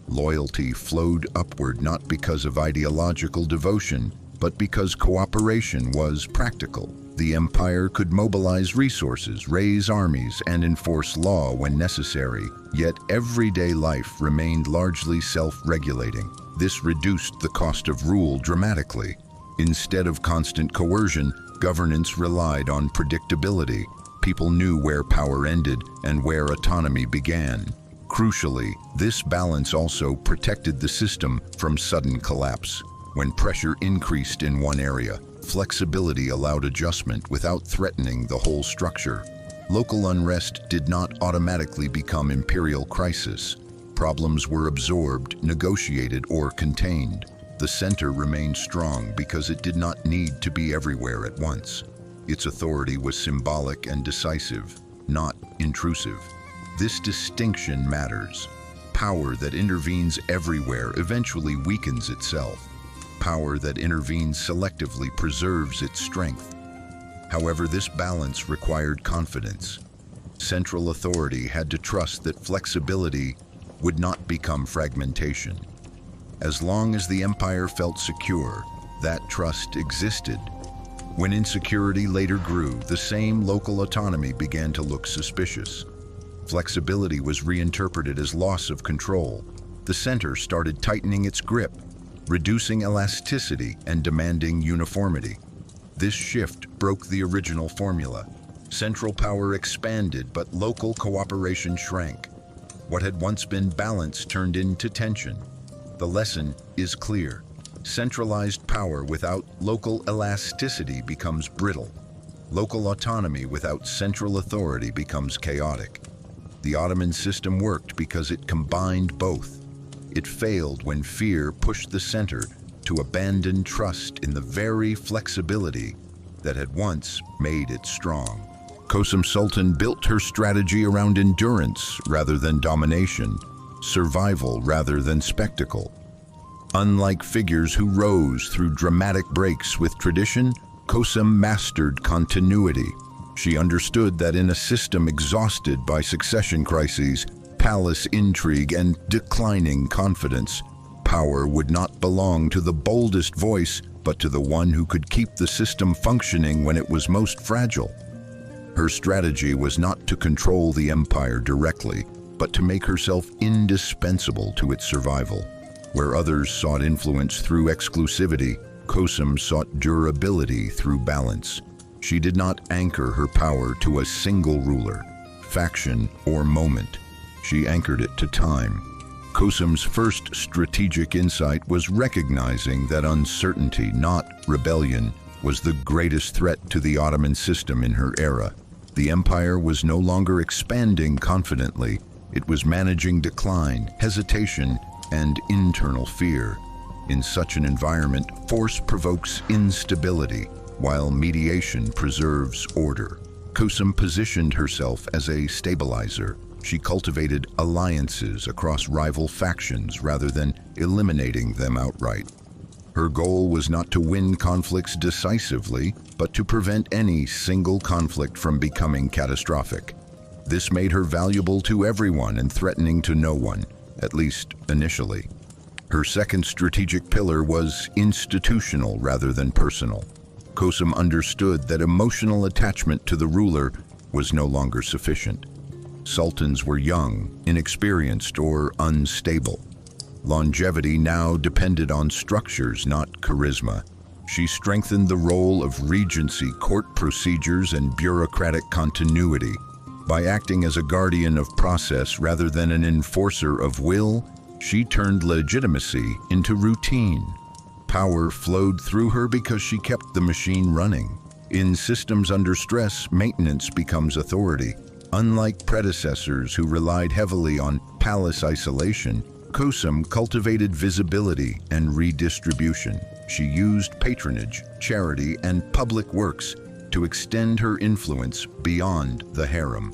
Loyalty flowed upward not because of ideological devotion, but because cooperation was practical. The empire could mobilize resources, raise armies, and enforce law when necessary, yet everyday life remained largely self-regulating. This reduced the cost of rule dramatically. Instead of constant coercion, governance relied on predictability. People knew where power ended and where autonomy began. Crucially, this balance also protected the system from sudden collapse. When pressure increased in one area, flexibility allowed adjustment without threatening the whole structure. Local unrest did not automatically become imperial crisis. Problems were absorbed, negotiated, or contained. The center remained strong because it did not need to be everywhere at once. Its authority was symbolic and decisive, not intrusive. This distinction matters. Power that intervenes everywhere eventually weakens itself. Power that intervenes selectively preserves its strength. However, this balance required confidence. Central authority had to trust that flexibility would not become fragmentation. As long as the empire felt secure, that trust existed. When insecurity later grew, the same local autonomy began to look suspicious. Flexibility was reinterpreted as loss of control. The center started tightening its grip, reducing elasticity and demanding uniformity. This shift broke the original formula. Central power expanded, but local cooperation shrank. What had once been balance turned into tension. The lesson is clear. Centralized power without local elasticity becomes brittle. Local autonomy without central authority becomes chaotic. The Ottoman system worked because it combined both. It failed when fear pushed the center to abandon trust in the very flexibility that had once made it strong. Kösem Sultan built her strategy around endurance rather than domination, survival rather than spectacle. Unlike figures who rose through dramatic breaks with tradition, Kösem mastered continuity. She understood that in a system exhausted by succession crises, palace intrigue, and declining confidence, power would not belong to the boldest voice, but to the one who could keep the system functioning when it was most fragile. Her strategy was not to control the empire directly, but to make herself indispensable to its survival. Where others sought influence through exclusivity, Kösem sought durability through balance. She did not anchor her power to a single ruler, faction, or moment. She anchored it to time. Kösem's first strategic insight was recognizing that uncertainty, not rebellion, was the greatest threat to the Ottoman system in her era. The empire was no longer expanding confidently. It was managing decline, hesitation, and internal fear. In such an environment, force provokes instability, while mediation preserves order. Kösem positioned herself as a stabilizer. She cultivated alliances across rival factions rather than eliminating them outright. Her goal was not to win conflicts decisively, but to prevent any single conflict from becoming catastrophic. This made her valuable to everyone and threatening to no one, at least initially. Her second strategic pillar was institutional rather than personal. Kösem understood that emotional attachment to the ruler was no longer sufficient. Sultans were young, inexperienced, or unstable. Longevity now depended on structures, not charisma. She strengthened the role of regency, court procedures, and bureaucratic continuity. By acting as a guardian of process rather than an enforcer of will, she turned legitimacy into routine. Power flowed through her because she kept the machine running. In systems under stress, maintenance becomes authority. Unlike predecessors who relied heavily on palace isolation, Kösem cultivated visibility and redistribution. She used patronage, charity, and public works to extend her influence beyond the harem.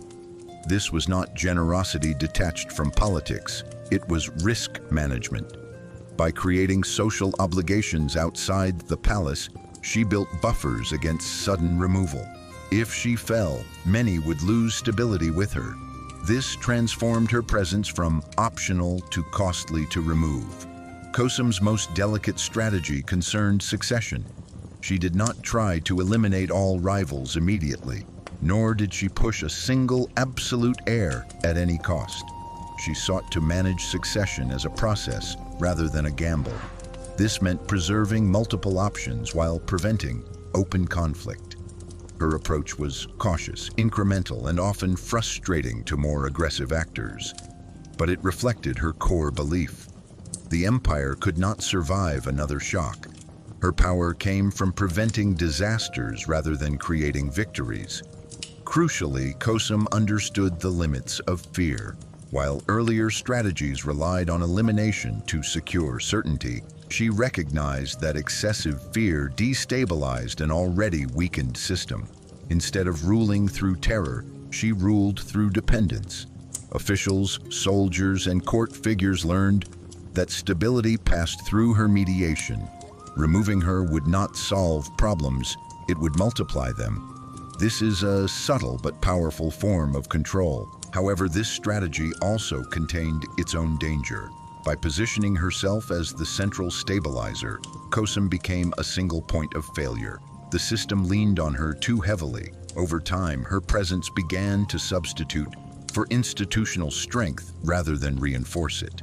This was not generosity detached from politics, it was risk management. By creating social obligations outside the palace, she built buffers against sudden removal. If she fell, many would lose stability with her. This transformed her presence from optional to costly to remove. Kosum's most delicate strategy concerned succession. She did not try to eliminate all rivals immediately, nor did she push a single absolute heir at any cost. She sought to manage succession as a process rather than a gamble. This meant preserving multiple options while preventing open conflict. Her approach was cautious, incremental, and often frustrating to more aggressive actors. But it reflected her core belief. The empire could not survive another shock. Her power came from preventing disasters rather than creating victories. Crucially, Kosum understood the limits of fear. While earlier strategies relied on elimination to secure certainty, she recognized that excessive fear destabilized an already weakened system. Instead of ruling through terror, she ruled through dependence. Officials, soldiers, and court figures learned that stability passed through her mediation. Removing her would not solve problems, it would multiply them. This is a subtle but powerful form of control. However, this strategy also contained its own danger. By positioning herself as the central stabilizer, Kosum became a single point of failure. The system leaned on her too heavily. Over time, her presence began to substitute for institutional strength rather than reinforce it.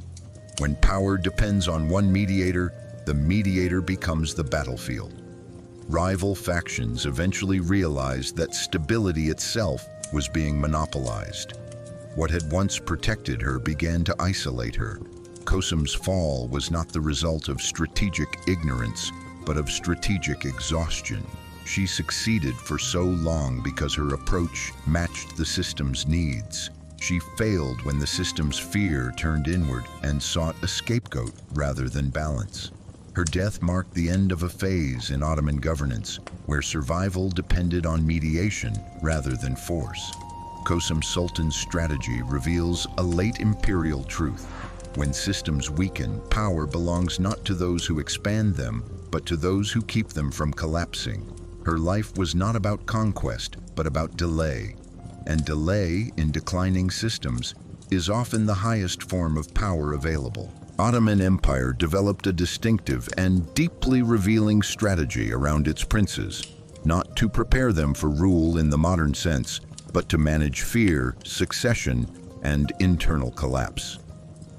When power depends on one mediator, the mediator becomes the battlefield. Rival factions eventually realized that stability itself was being monopolized. What had once protected her began to isolate her. Kosum's fall was not the result of strategic ignorance, but of strategic exhaustion. She succeeded for so long because her approach matched the system's needs. She failed when the system's fear turned inward and sought a scapegoat rather than balance. Her death marked the end of a phase in Ottoman governance where survival depended on mediation rather than force. Kosum Sultan's strategy reveals a late imperial truth. When systems weaken, power belongs not to those who expand them, but to those who keep them from collapsing. Her life was not about conquest, but about delay. And delay in declining systems is often the highest form of power available. Ottoman Empire developed a distinctive and deeply revealing strategy around its princes, not to prepare them for rule in the modern sense, but to manage fear, succession, and internal collapse.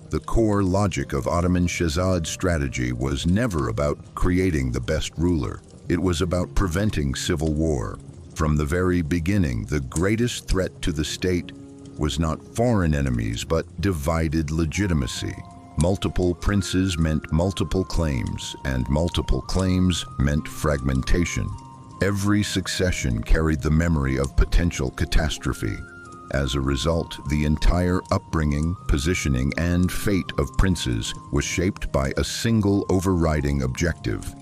The core logic of Ottoman Shahzad's strategy was never about creating the best ruler. It was about preventing civil war. From the very beginning, the greatest threat to the state was not foreign enemies, but divided legitimacy. Multiple princes meant multiple claims, and multiple claims meant fragmentation. Every succession carried the memory of potential catastrophe. As a result, the entire upbringing, positioning, and fate of princes was shaped by a single overriding objective: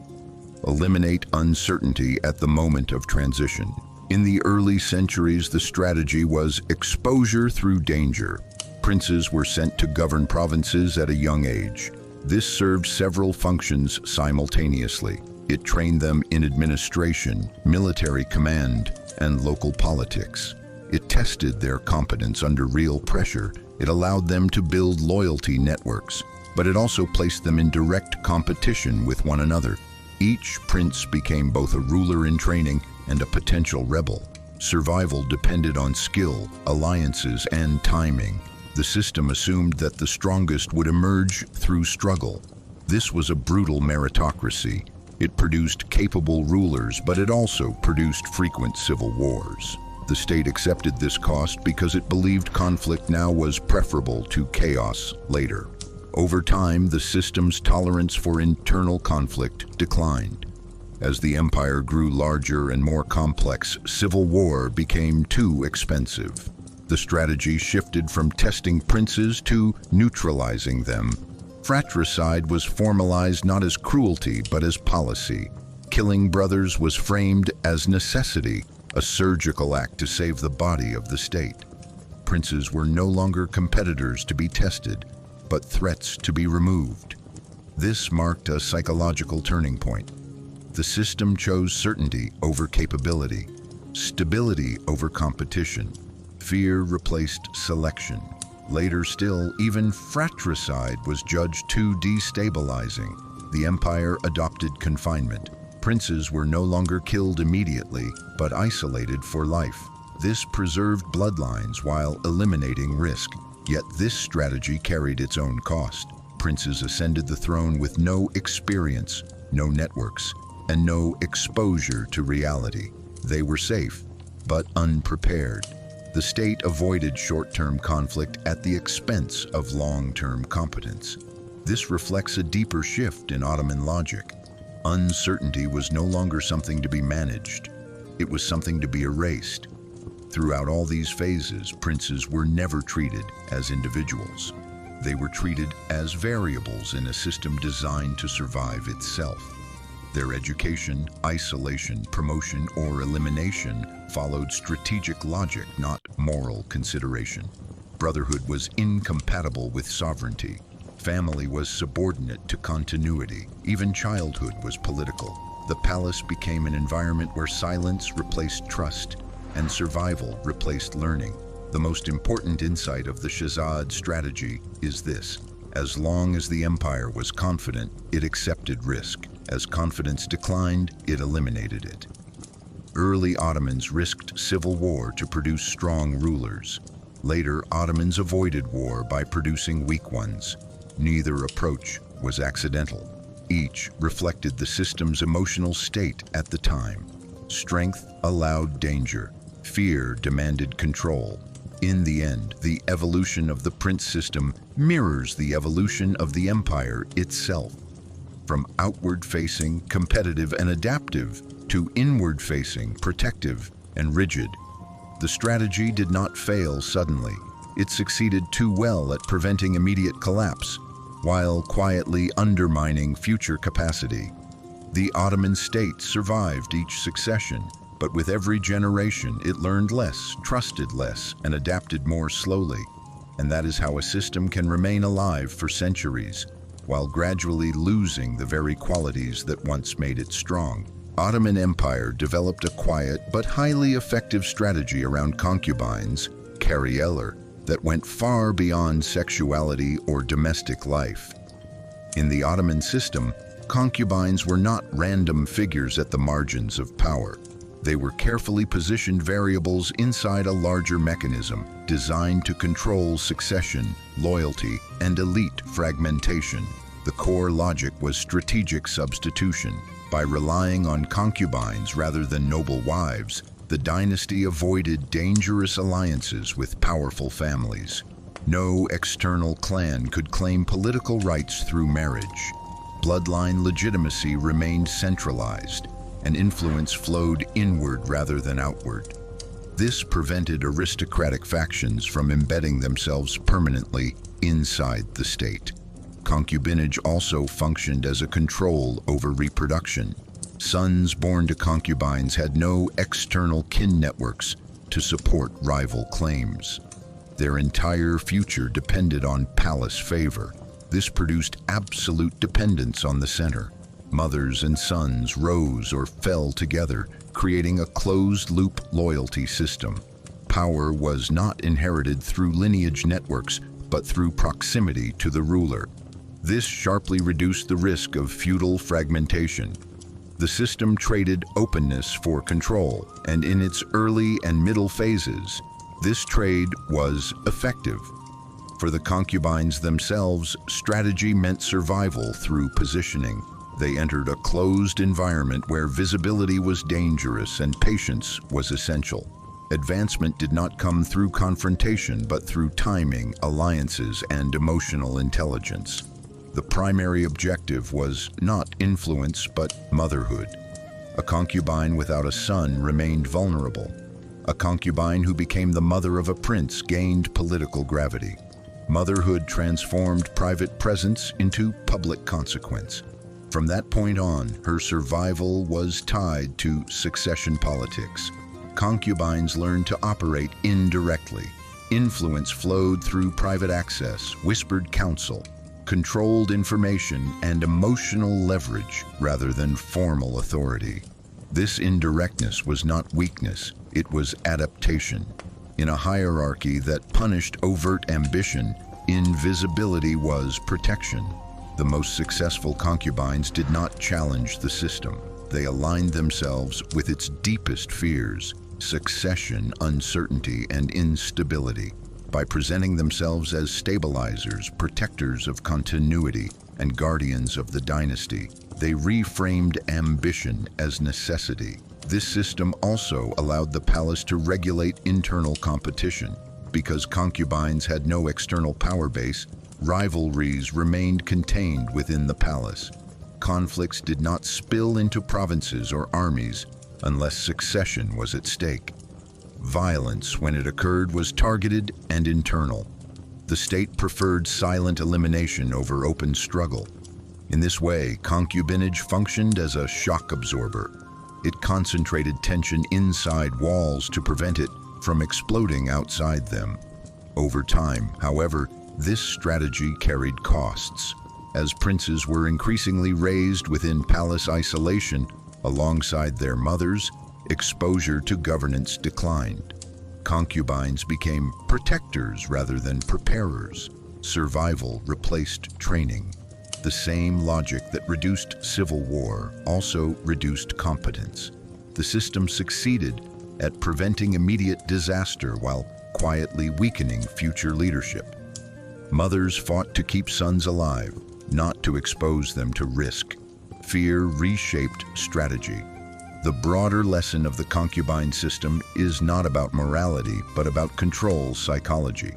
eliminate uncertainty at the moment of transition. In the early centuries, the strategy was exposure through danger. Princes were sent to govern provinces at a young age. This served several functions simultaneously. It trained them in administration, military command, and local politics. It tested their competence under real pressure. It allowed them to build loyalty networks, but it also placed them in direct competition with one another. Each prince became both a ruler in training and a potential rebel. Survival depended on skill, alliances, and timing. The system assumed that the strongest would emerge through struggle. This was a brutal meritocracy. It produced capable rulers, but it also produced frequent civil wars. The state accepted this cost because it believed conflict now was preferable to chaos later. Over time, the system's tolerance for internal conflict declined. As the empire grew larger and more complex, civil war became too expensive. The strategy shifted from testing princes to neutralizing them. Fratricide was formalized not as cruelty, but as policy. Killing brothers was framed as necessity, a surgical act to save the body of the state. Princes were no longer competitors to be tested, but threats to be removed. This marked a psychological turning point. The system chose certainty over capability, stability over competition, Fear replaced selection. Later still, even fratricide was judged too destabilizing. The empire adopted confinement. Princes were no longer killed immediately, but isolated for life. This preserved bloodlines while eliminating risk. Yet this strategy carried its own cost. Princes ascended the throne with no experience, no networks, and no exposure to reality. They were safe, but unprepared. The state avoided short-term conflict at the expense of long-term competence. This reflects a deeper shift in Ottoman logic. Uncertainty was no longer something to be managed. It was something to be erased. Throughout all these phases, princes were never treated as individuals. They were treated as variables in a system designed to survive itself. Their education, isolation, promotion, or elimination followed strategic logic, not moral consideration. Brotherhood was incompatible with sovereignty. Family was subordinate to continuity. Even childhood was political. The palace became an environment where silence replaced trust and survival replaced learning. The most important insight of the Shahzad strategy is this: as long as the empire was confident, it accepted risk. As confidence declined, it eliminated it. Early Ottomans risked civil war to produce strong rulers. Later, Ottomans avoided war by producing weak ones. Neither approach was accidental. Each reflected the system's emotional state at the time. Strength allowed danger. Fear demanded control. In the end, the evolution of the prince system mirrors the evolution of the empire itself. From outward-facing, competitive and adaptive, to inward-facing, protective and rigid. The strategy did not fail suddenly. It succeeded too well at preventing immediate collapse, while quietly undermining future capacity. The Ottoman state survived each succession, but with every generation it learned less, trusted less, and adapted more slowly. And that is how a system can remain alive for centuries, while gradually losing the very qualities that once made it strong. Ottoman Empire developed a quiet but highly effective strategy around concubines, kariyellar, that went far beyond sexuality or domestic life. In the Ottoman system, concubines were not random figures at the margins of power. They were carefully positioned variables inside a larger mechanism designed to control succession, loyalty, and elite fragmentation. The core logic was strategic substitution. By relying on concubines rather than noble wives, the dynasty avoided dangerous alliances with powerful families. No external clan could claim political rights through marriage. Bloodline legitimacy remained centralized, and influence flowed inward rather than outward. This prevented aristocratic factions from embedding themselves permanently inside the state. Concubinage also functioned as a control over reproduction. Sons born to concubines had no external kin networks to support rival claims. Their entire future depended on palace favor. This produced absolute dependence on the center. Mothers and sons rose or fell together, creating a closed-loop loyalty system. Power was not inherited through lineage networks, but through proximity to the ruler. This sharply reduced the risk of feudal fragmentation. The system traded openness for control, and in its early and middle phases, this trade was effective. For the concubines themselves, strategy meant survival through positioning. They entered a closed environment where visibility was dangerous and patience was essential. Advancement did not come through confrontation, but through timing, alliances, and emotional intelligence. The primary objective was not influence, but motherhood. A concubine without a son remained vulnerable. A concubine who became the mother of a prince gained political gravity. Motherhood transformed private presence into public consequence. From that point on, her survival was tied to succession politics. Concubines learned to operate indirectly. Influence flowed through private access, whispered counsel, controlled information, and emotional leverage rather than formal authority. This indirectness was not weakness, it was adaptation. In a hierarchy that punished overt ambition, invisibility was protection. The most successful concubines did not challenge the system. They aligned themselves with its deepest fears: succession, uncertainty, and instability. By presenting themselves as stabilizers, protectors of continuity, and guardians of the dynasty, they reframed ambition as necessity. This system also allowed the palace to regulate internal competition. Because concubines had no external power base, rivalries remained contained within the palace. Conflicts did not spill into provinces or armies unless succession was at stake. Violence, when it occurred, was targeted and internal. The state preferred silent elimination over open struggle. In this way, concubinage functioned as a shock absorber. It concentrated tension inside walls to prevent it from exploding outside them. Over time, however, this strategy carried costs. As princes were increasingly raised within palace isolation alongside their mothers, exposure to governance declined. Concubines became protectors rather than preparers. Survival replaced training. The same logic that reduced civil war also reduced competence. The system succeeded at preventing immediate disaster while quietly weakening future leadership. Mothers fought to keep sons alive, not to expose them to risk. Fear reshaped strategy. The broader lesson of the concubine system is not about morality, but about control psychology.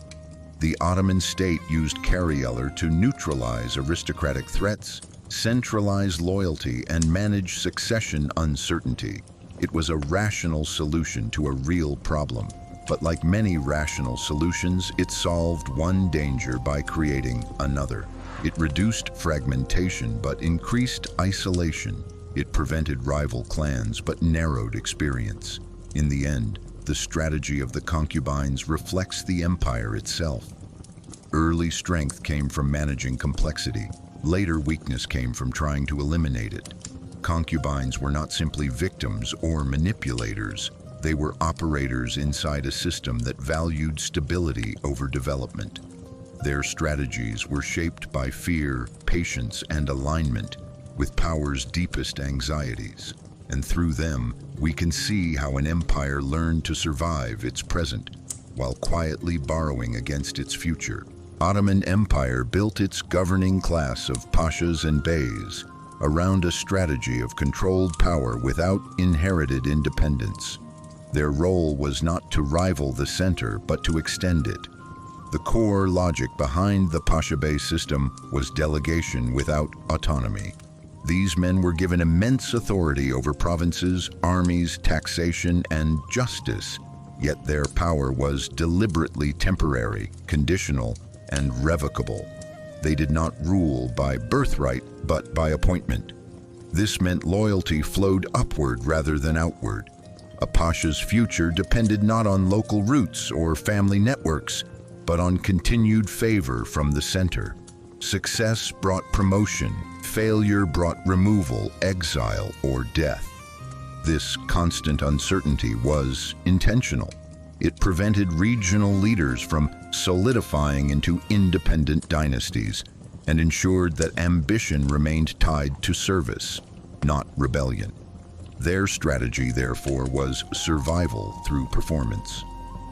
The Ottoman state used Cariellar to neutralize aristocratic threats, centralize loyalty, and manage succession uncertainty. It was a rational solution to a real problem. But like many rational solutions, it solved one danger by creating another. It reduced fragmentation but increased isolation. It prevented rival clans but narrowed experience. In the end, the strategy of the concubines reflects the empire itself. Early strength came from managing complexity. Later weakness came from trying to eliminate it. Concubines were not simply victims or manipulators. They were operators inside a system that valued stability over development. Their strategies were shaped by fear, patience, and alignment with power's deepest anxieties. And through them, we can see how an empire learned to survive its present while quietly borrowing against its future. Ottoman Empire built its governing class of pashas and beys around a strategy of controlled power without inherited independence. Their role was not to rival the center, but to extend it. The core logic behind the Pasha Bey system was delegation without autonomy. These men were given immense authority over provinces, armies, taxation, and justice, yet their power was deliberately temporary, conditional, and revocable. They did not rule by birthright, but by appointment. This meant loyalty flowed upward rather than outward. A pasha's future depended not on local roots or family networks, but on continued favor from the center. Success brought promotion, failure brought removal, exile, or death. This constant uncertainty was intentional. It prevented regional leaders from solidifying into independent dynasties and ensured that ambition remained tied to service, not rebellion. Their strategy, therefore, was survival through performance.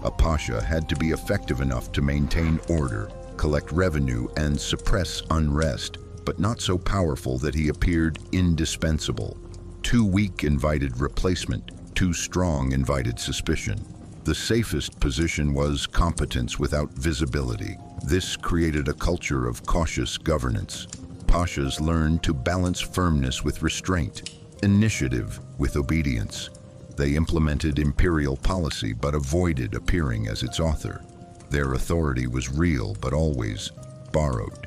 A pasha had to be effective enough to maintain order, collect revenue, and suppress unrest, but not so powerful that he appeared indispensable. Too weak invited replacement, too strong invited suspicion. The safest position was competence without visibility. This created a culture of cautious governance. Pashas learned to balance firmness with restraint, initiative with obedience. They implemented imperial policy but avoided appearing as its author. Their authority was real but always borrowed.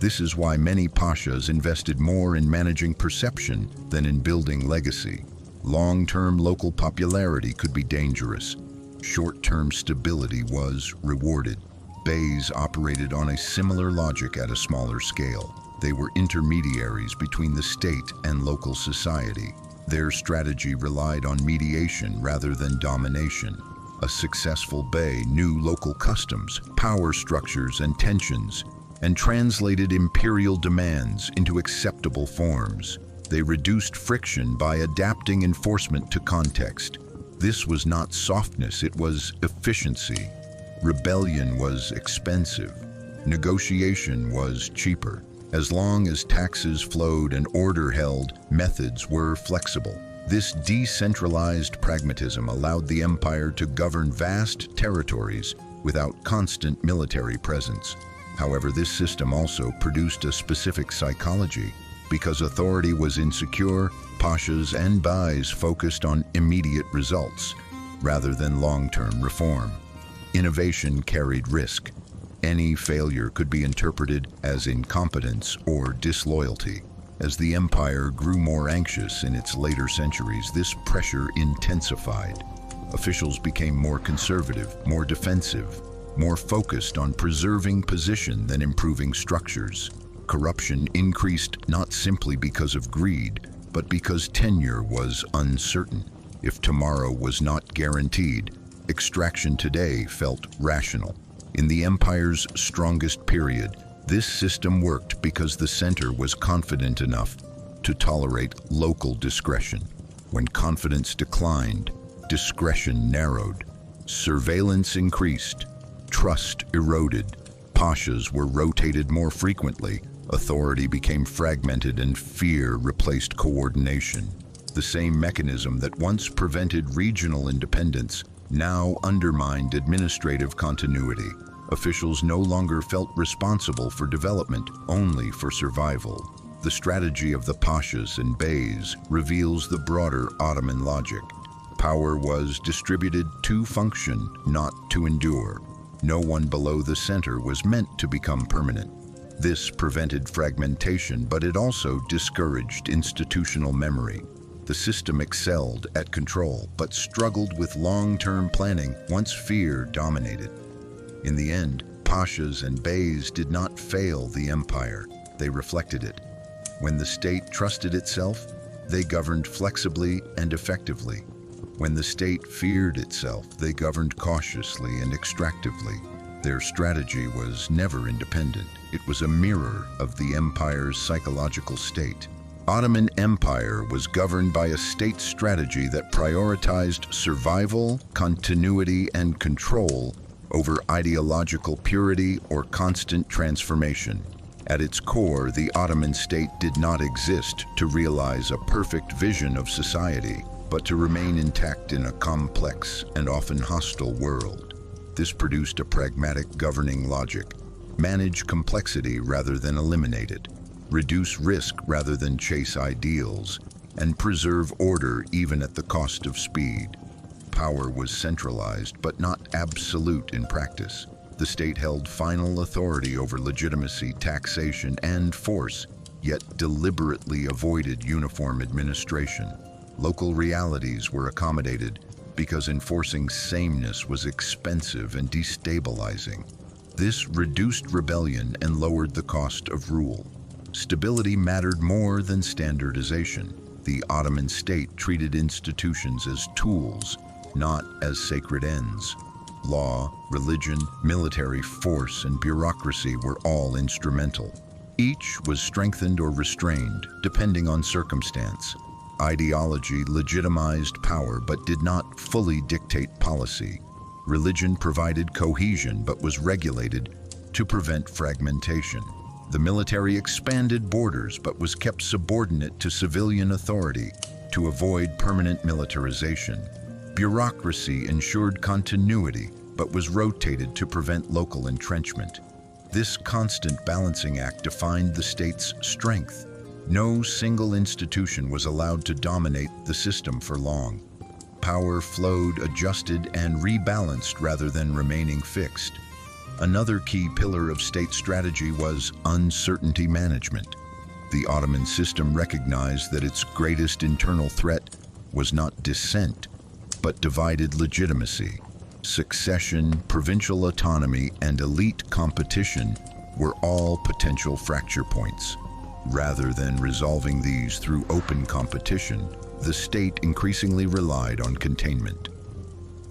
This is why many pashas invested more in managing perception than in building legacy. Long-term local popularity could be dangerous. Short-term stability was rewarded. Beys operated on a similar logic at a smaller scale. They were intermediaries between the state and local society. Their strategy relied on mediation rather than domination. A successful bey knew local customs, power structures, and tensions, and translated imperial demands into acceptable forms. They reduced friction by adapting enforcement to context. This was not softness, it was efficiency. Rebellion was expensive. Negotiation was cheaper. As long as taxes flowed and order held, methods were flexible. This decentralized pragmatism allowed the empire to govern vast territories without constant military presence. However, this system also produced a specific psychology. Because authority was insecure, pashas and beys focused on immediate results rather than long-term reform. Innovation carried risk. Any failure could be interpreted as incompetence or disloyalty. As the empire grew more anxious in its later centuries, this pressure intensified. Officials became more conservative, more defensive, more focused on preserving position than improving structures. Corruption increased not simply because of greed, but because tenure was uncertain. If tomorrow was not guaranteed, extraction today felt rational. In the empire's strongest period, this system worked because the center was confident enough to tolerate local discretion. When confidence declined, discretion narrowed. Surveillance increased. Trust eroded. Pashas were rotated more frequently. Authority became fragmented and fear replaced coordination. The same mechanism that once prevented regional independence now undermined administrative continuity. Officials no longer felt responsible for development, only for survival. The strategy of the pashas and beys reveals the broader Ottoman logic. Power was distributed to function, not to endure. No one below the center was meant to become permanent. This prevented fragmentation, but it also discouraged institutional memory. The system excelled at control, but struggled with long-term planning once fear dominated. In the end, pashas and beys did not fail the empire, they reflected it. When the state trusted itself, they governed flexibly and effectively. When the state feared itself, they governed cautiously and extractively. Their strategy was never independent. It was a mirror of the empire's psychological state. Ottoman Empire was governed by a state strategy that prioritized survival, continuity, and control over ideological purity or constant transformation. At its core, the Ottoman state did not exist to realize a perfect vision of society, but to remain intact in a complex and often hostile world. This produced a pragmatic governing logic. Manage complexity rather than eliminate it. Reduce risk rather than chase ideals, and preserve order even at the cost of speed. Power was centralized but not absolute in practice. The state held final authority over legitimacy, taxation, and force, yet deliberately avoided uniform administration. Local realities were accommodated because enforcing sameness was expensive and destabilizing. This reduced rebellion and lowered the cost of rule. Stability mattered more than standardization. The Ottoman state treated institutions as tools, not as sacred ends. Law, religion, military force, and bureaucracy were all instrumental. Each was strengthened or restrained, depending on circumstance. Ideology legitimized power but did not fully dictate policy. Religion provided cohesion but was regulated to prevent fragmentation. The military expanded borders but was kept subordinate to civilian authority to avoid permanent militarization. Bureaucracy ensured continuity but was rotated to prevent local entrenchment. This constant balancing act defined the state's strength. No single institution was allowed to dominate the system for long. Power flowed, adjusted, and rebalanced rather than remaining fixed. Another key pillar of state strategy was uncertainty management. The Ottoman system recognized that its greatest internal threat was not dissent, but divided legitimacy. Succession, provincial autonomy, and elite competition were all potential fracture points. Rather than resolving these through open competition, the state increasingly relied on containment.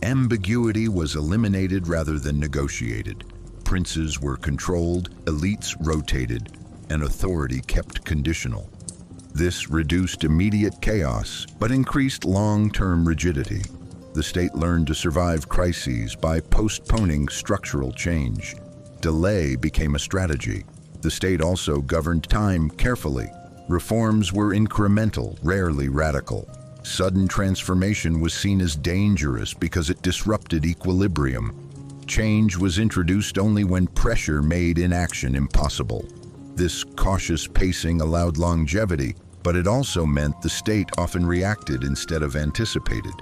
Ambiguity was eliminated rather than negotiated. Princes were controlled, elites rotated, and authority kept conditional. This reduced immediate chaos, but increased long-term rigidity. The state learned to survive crises by postponing structural change. Delay became a strategy. The state also governed time carefully. Reforms were incremental, rarely radical. Sudden transformation was seen as dangerous because it disrupted equilibrium. Change was introduced only when pressure made inaction impossible. This cautious pacing allowed longevity, but it also meant the state often reacted instead of anticipated.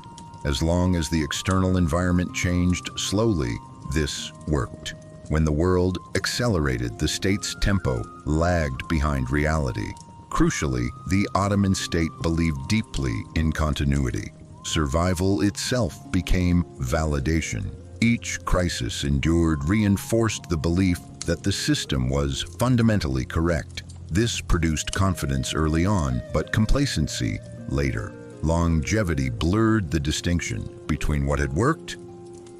As long as the external environment changed slowly, this worked. When the world accelerated, the state's tempo lagged behind reality. Crucially, the Ottoman state believed deeply in continuity. Survival itself became validation. Each crisis endured reinforced the belief that the system was fundamentally correct. This produced confidence early on, but complacency later. Longevity blurred the distinction between what had worked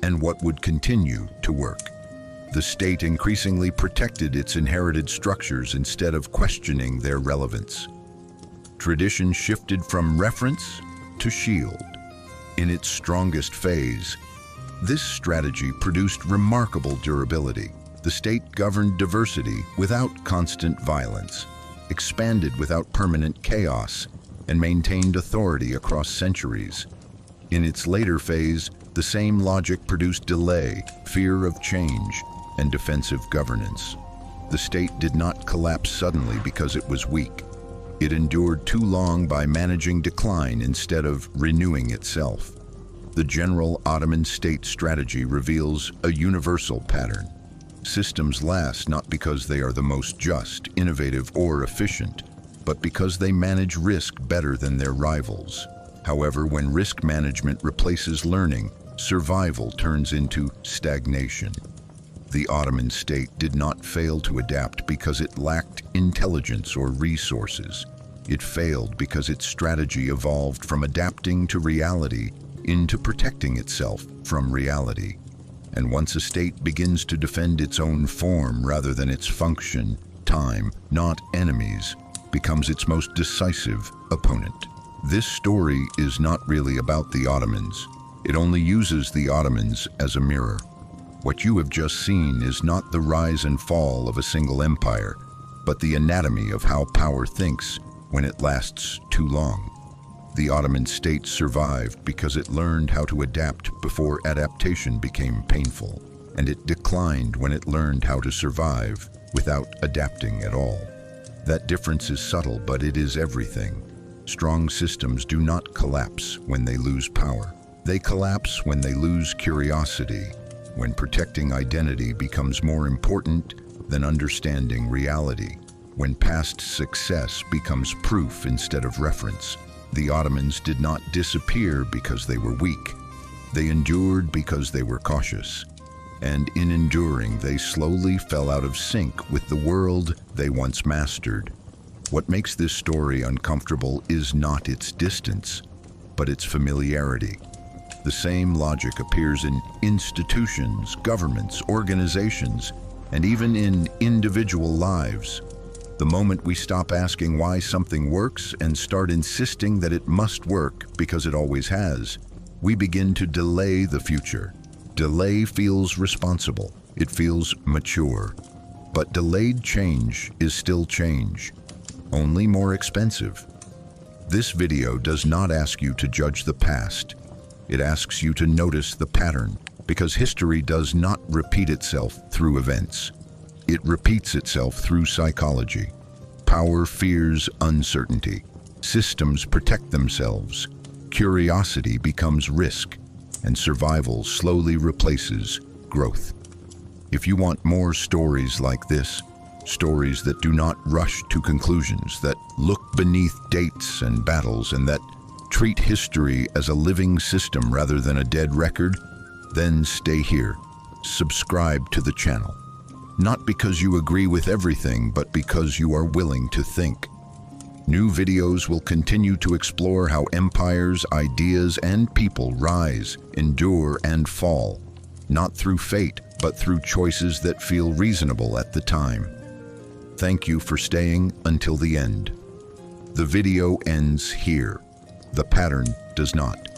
and what would continue to work. The state increasingly protected its inherited structures instead of questioning their relevance. Tradition shifted from reference to shield. In its strongest phase, this strategy produced remarkable durability. The state governed diversity without constant violence, expanded without permanent chaos, and maintained authority across centuries. In its later phase, the same logic produced delay, fear of change, and defensive governance. The state did not collapse suddenly because it was weak. It endured too long by managing decline instead of renewing itself. The general Ottoman state strategy reveals a universal pattern. Systems last not because they are the most just, innovative, or efficient, but because they manage risk better than their rivals. However, when risk management replaces learning, survival turns into stagnation. The Ottoman state did not fail to adapt because it lacked intelligence or resources. It failed because its strategy evolved from adapting to reality into protecting itself from reality. And once a state begins to defend its own form rather than its function, time, not enemies, becomes its most decisive opponent. This story is not really about the Ottomans. It only uses the Ottomans as a mirror. What you have just seen is not the rise and fall of a single empire, but the anatomy of how power thinks when it lasts too long. The Ottoman state survived because it learned how to adapt before adaptation became painful, and it declined when it learned how to survive without adapting at all. That difference is subtle, but it is everything. Strong systems do not collapse when they lose power. They collapse when they lose curiosity, when protecting identity becomes more important than understanding reality, when past success becomes proof instead of reference. The Ottomans did not disappear because they were weak. They endured because they were cautious. And in enduring, they slowly fell out of sync with the world they once mastered. What makes this story uncomfortable is not its distance, but its familiarity. The same logic appears in institutions, governments, organizations, and even in individual lives. The moment we stop asking why something works and start insisting that it must work because it always has, we begin to delay the future. Delay feels responsible. It feels mature. But delayed change is still change, only more expensive. This video does not ask you to judge the past. It asks you to notice the pattern, because history does not repeat itself through events. It repeats itself through psychology. Power fears uncertainty. Systems protect themselves. Curiosity becomes risk, and survival slowly replaces growth. If you want more stories like this, stories that do not rush to conclusions, that look beneath dates and battles, and that treat history as a living system rather than a dead record, then stay here. Subscribe to the channel. Not because you agree with everything, but because you are willing to think. New videos will continue to explore how empires, ideas, and people rise, endure, and fall, not through fate, but through choices that feel reasonable at the time. Thank you for staying until the end. The video ends here. The pattern does not.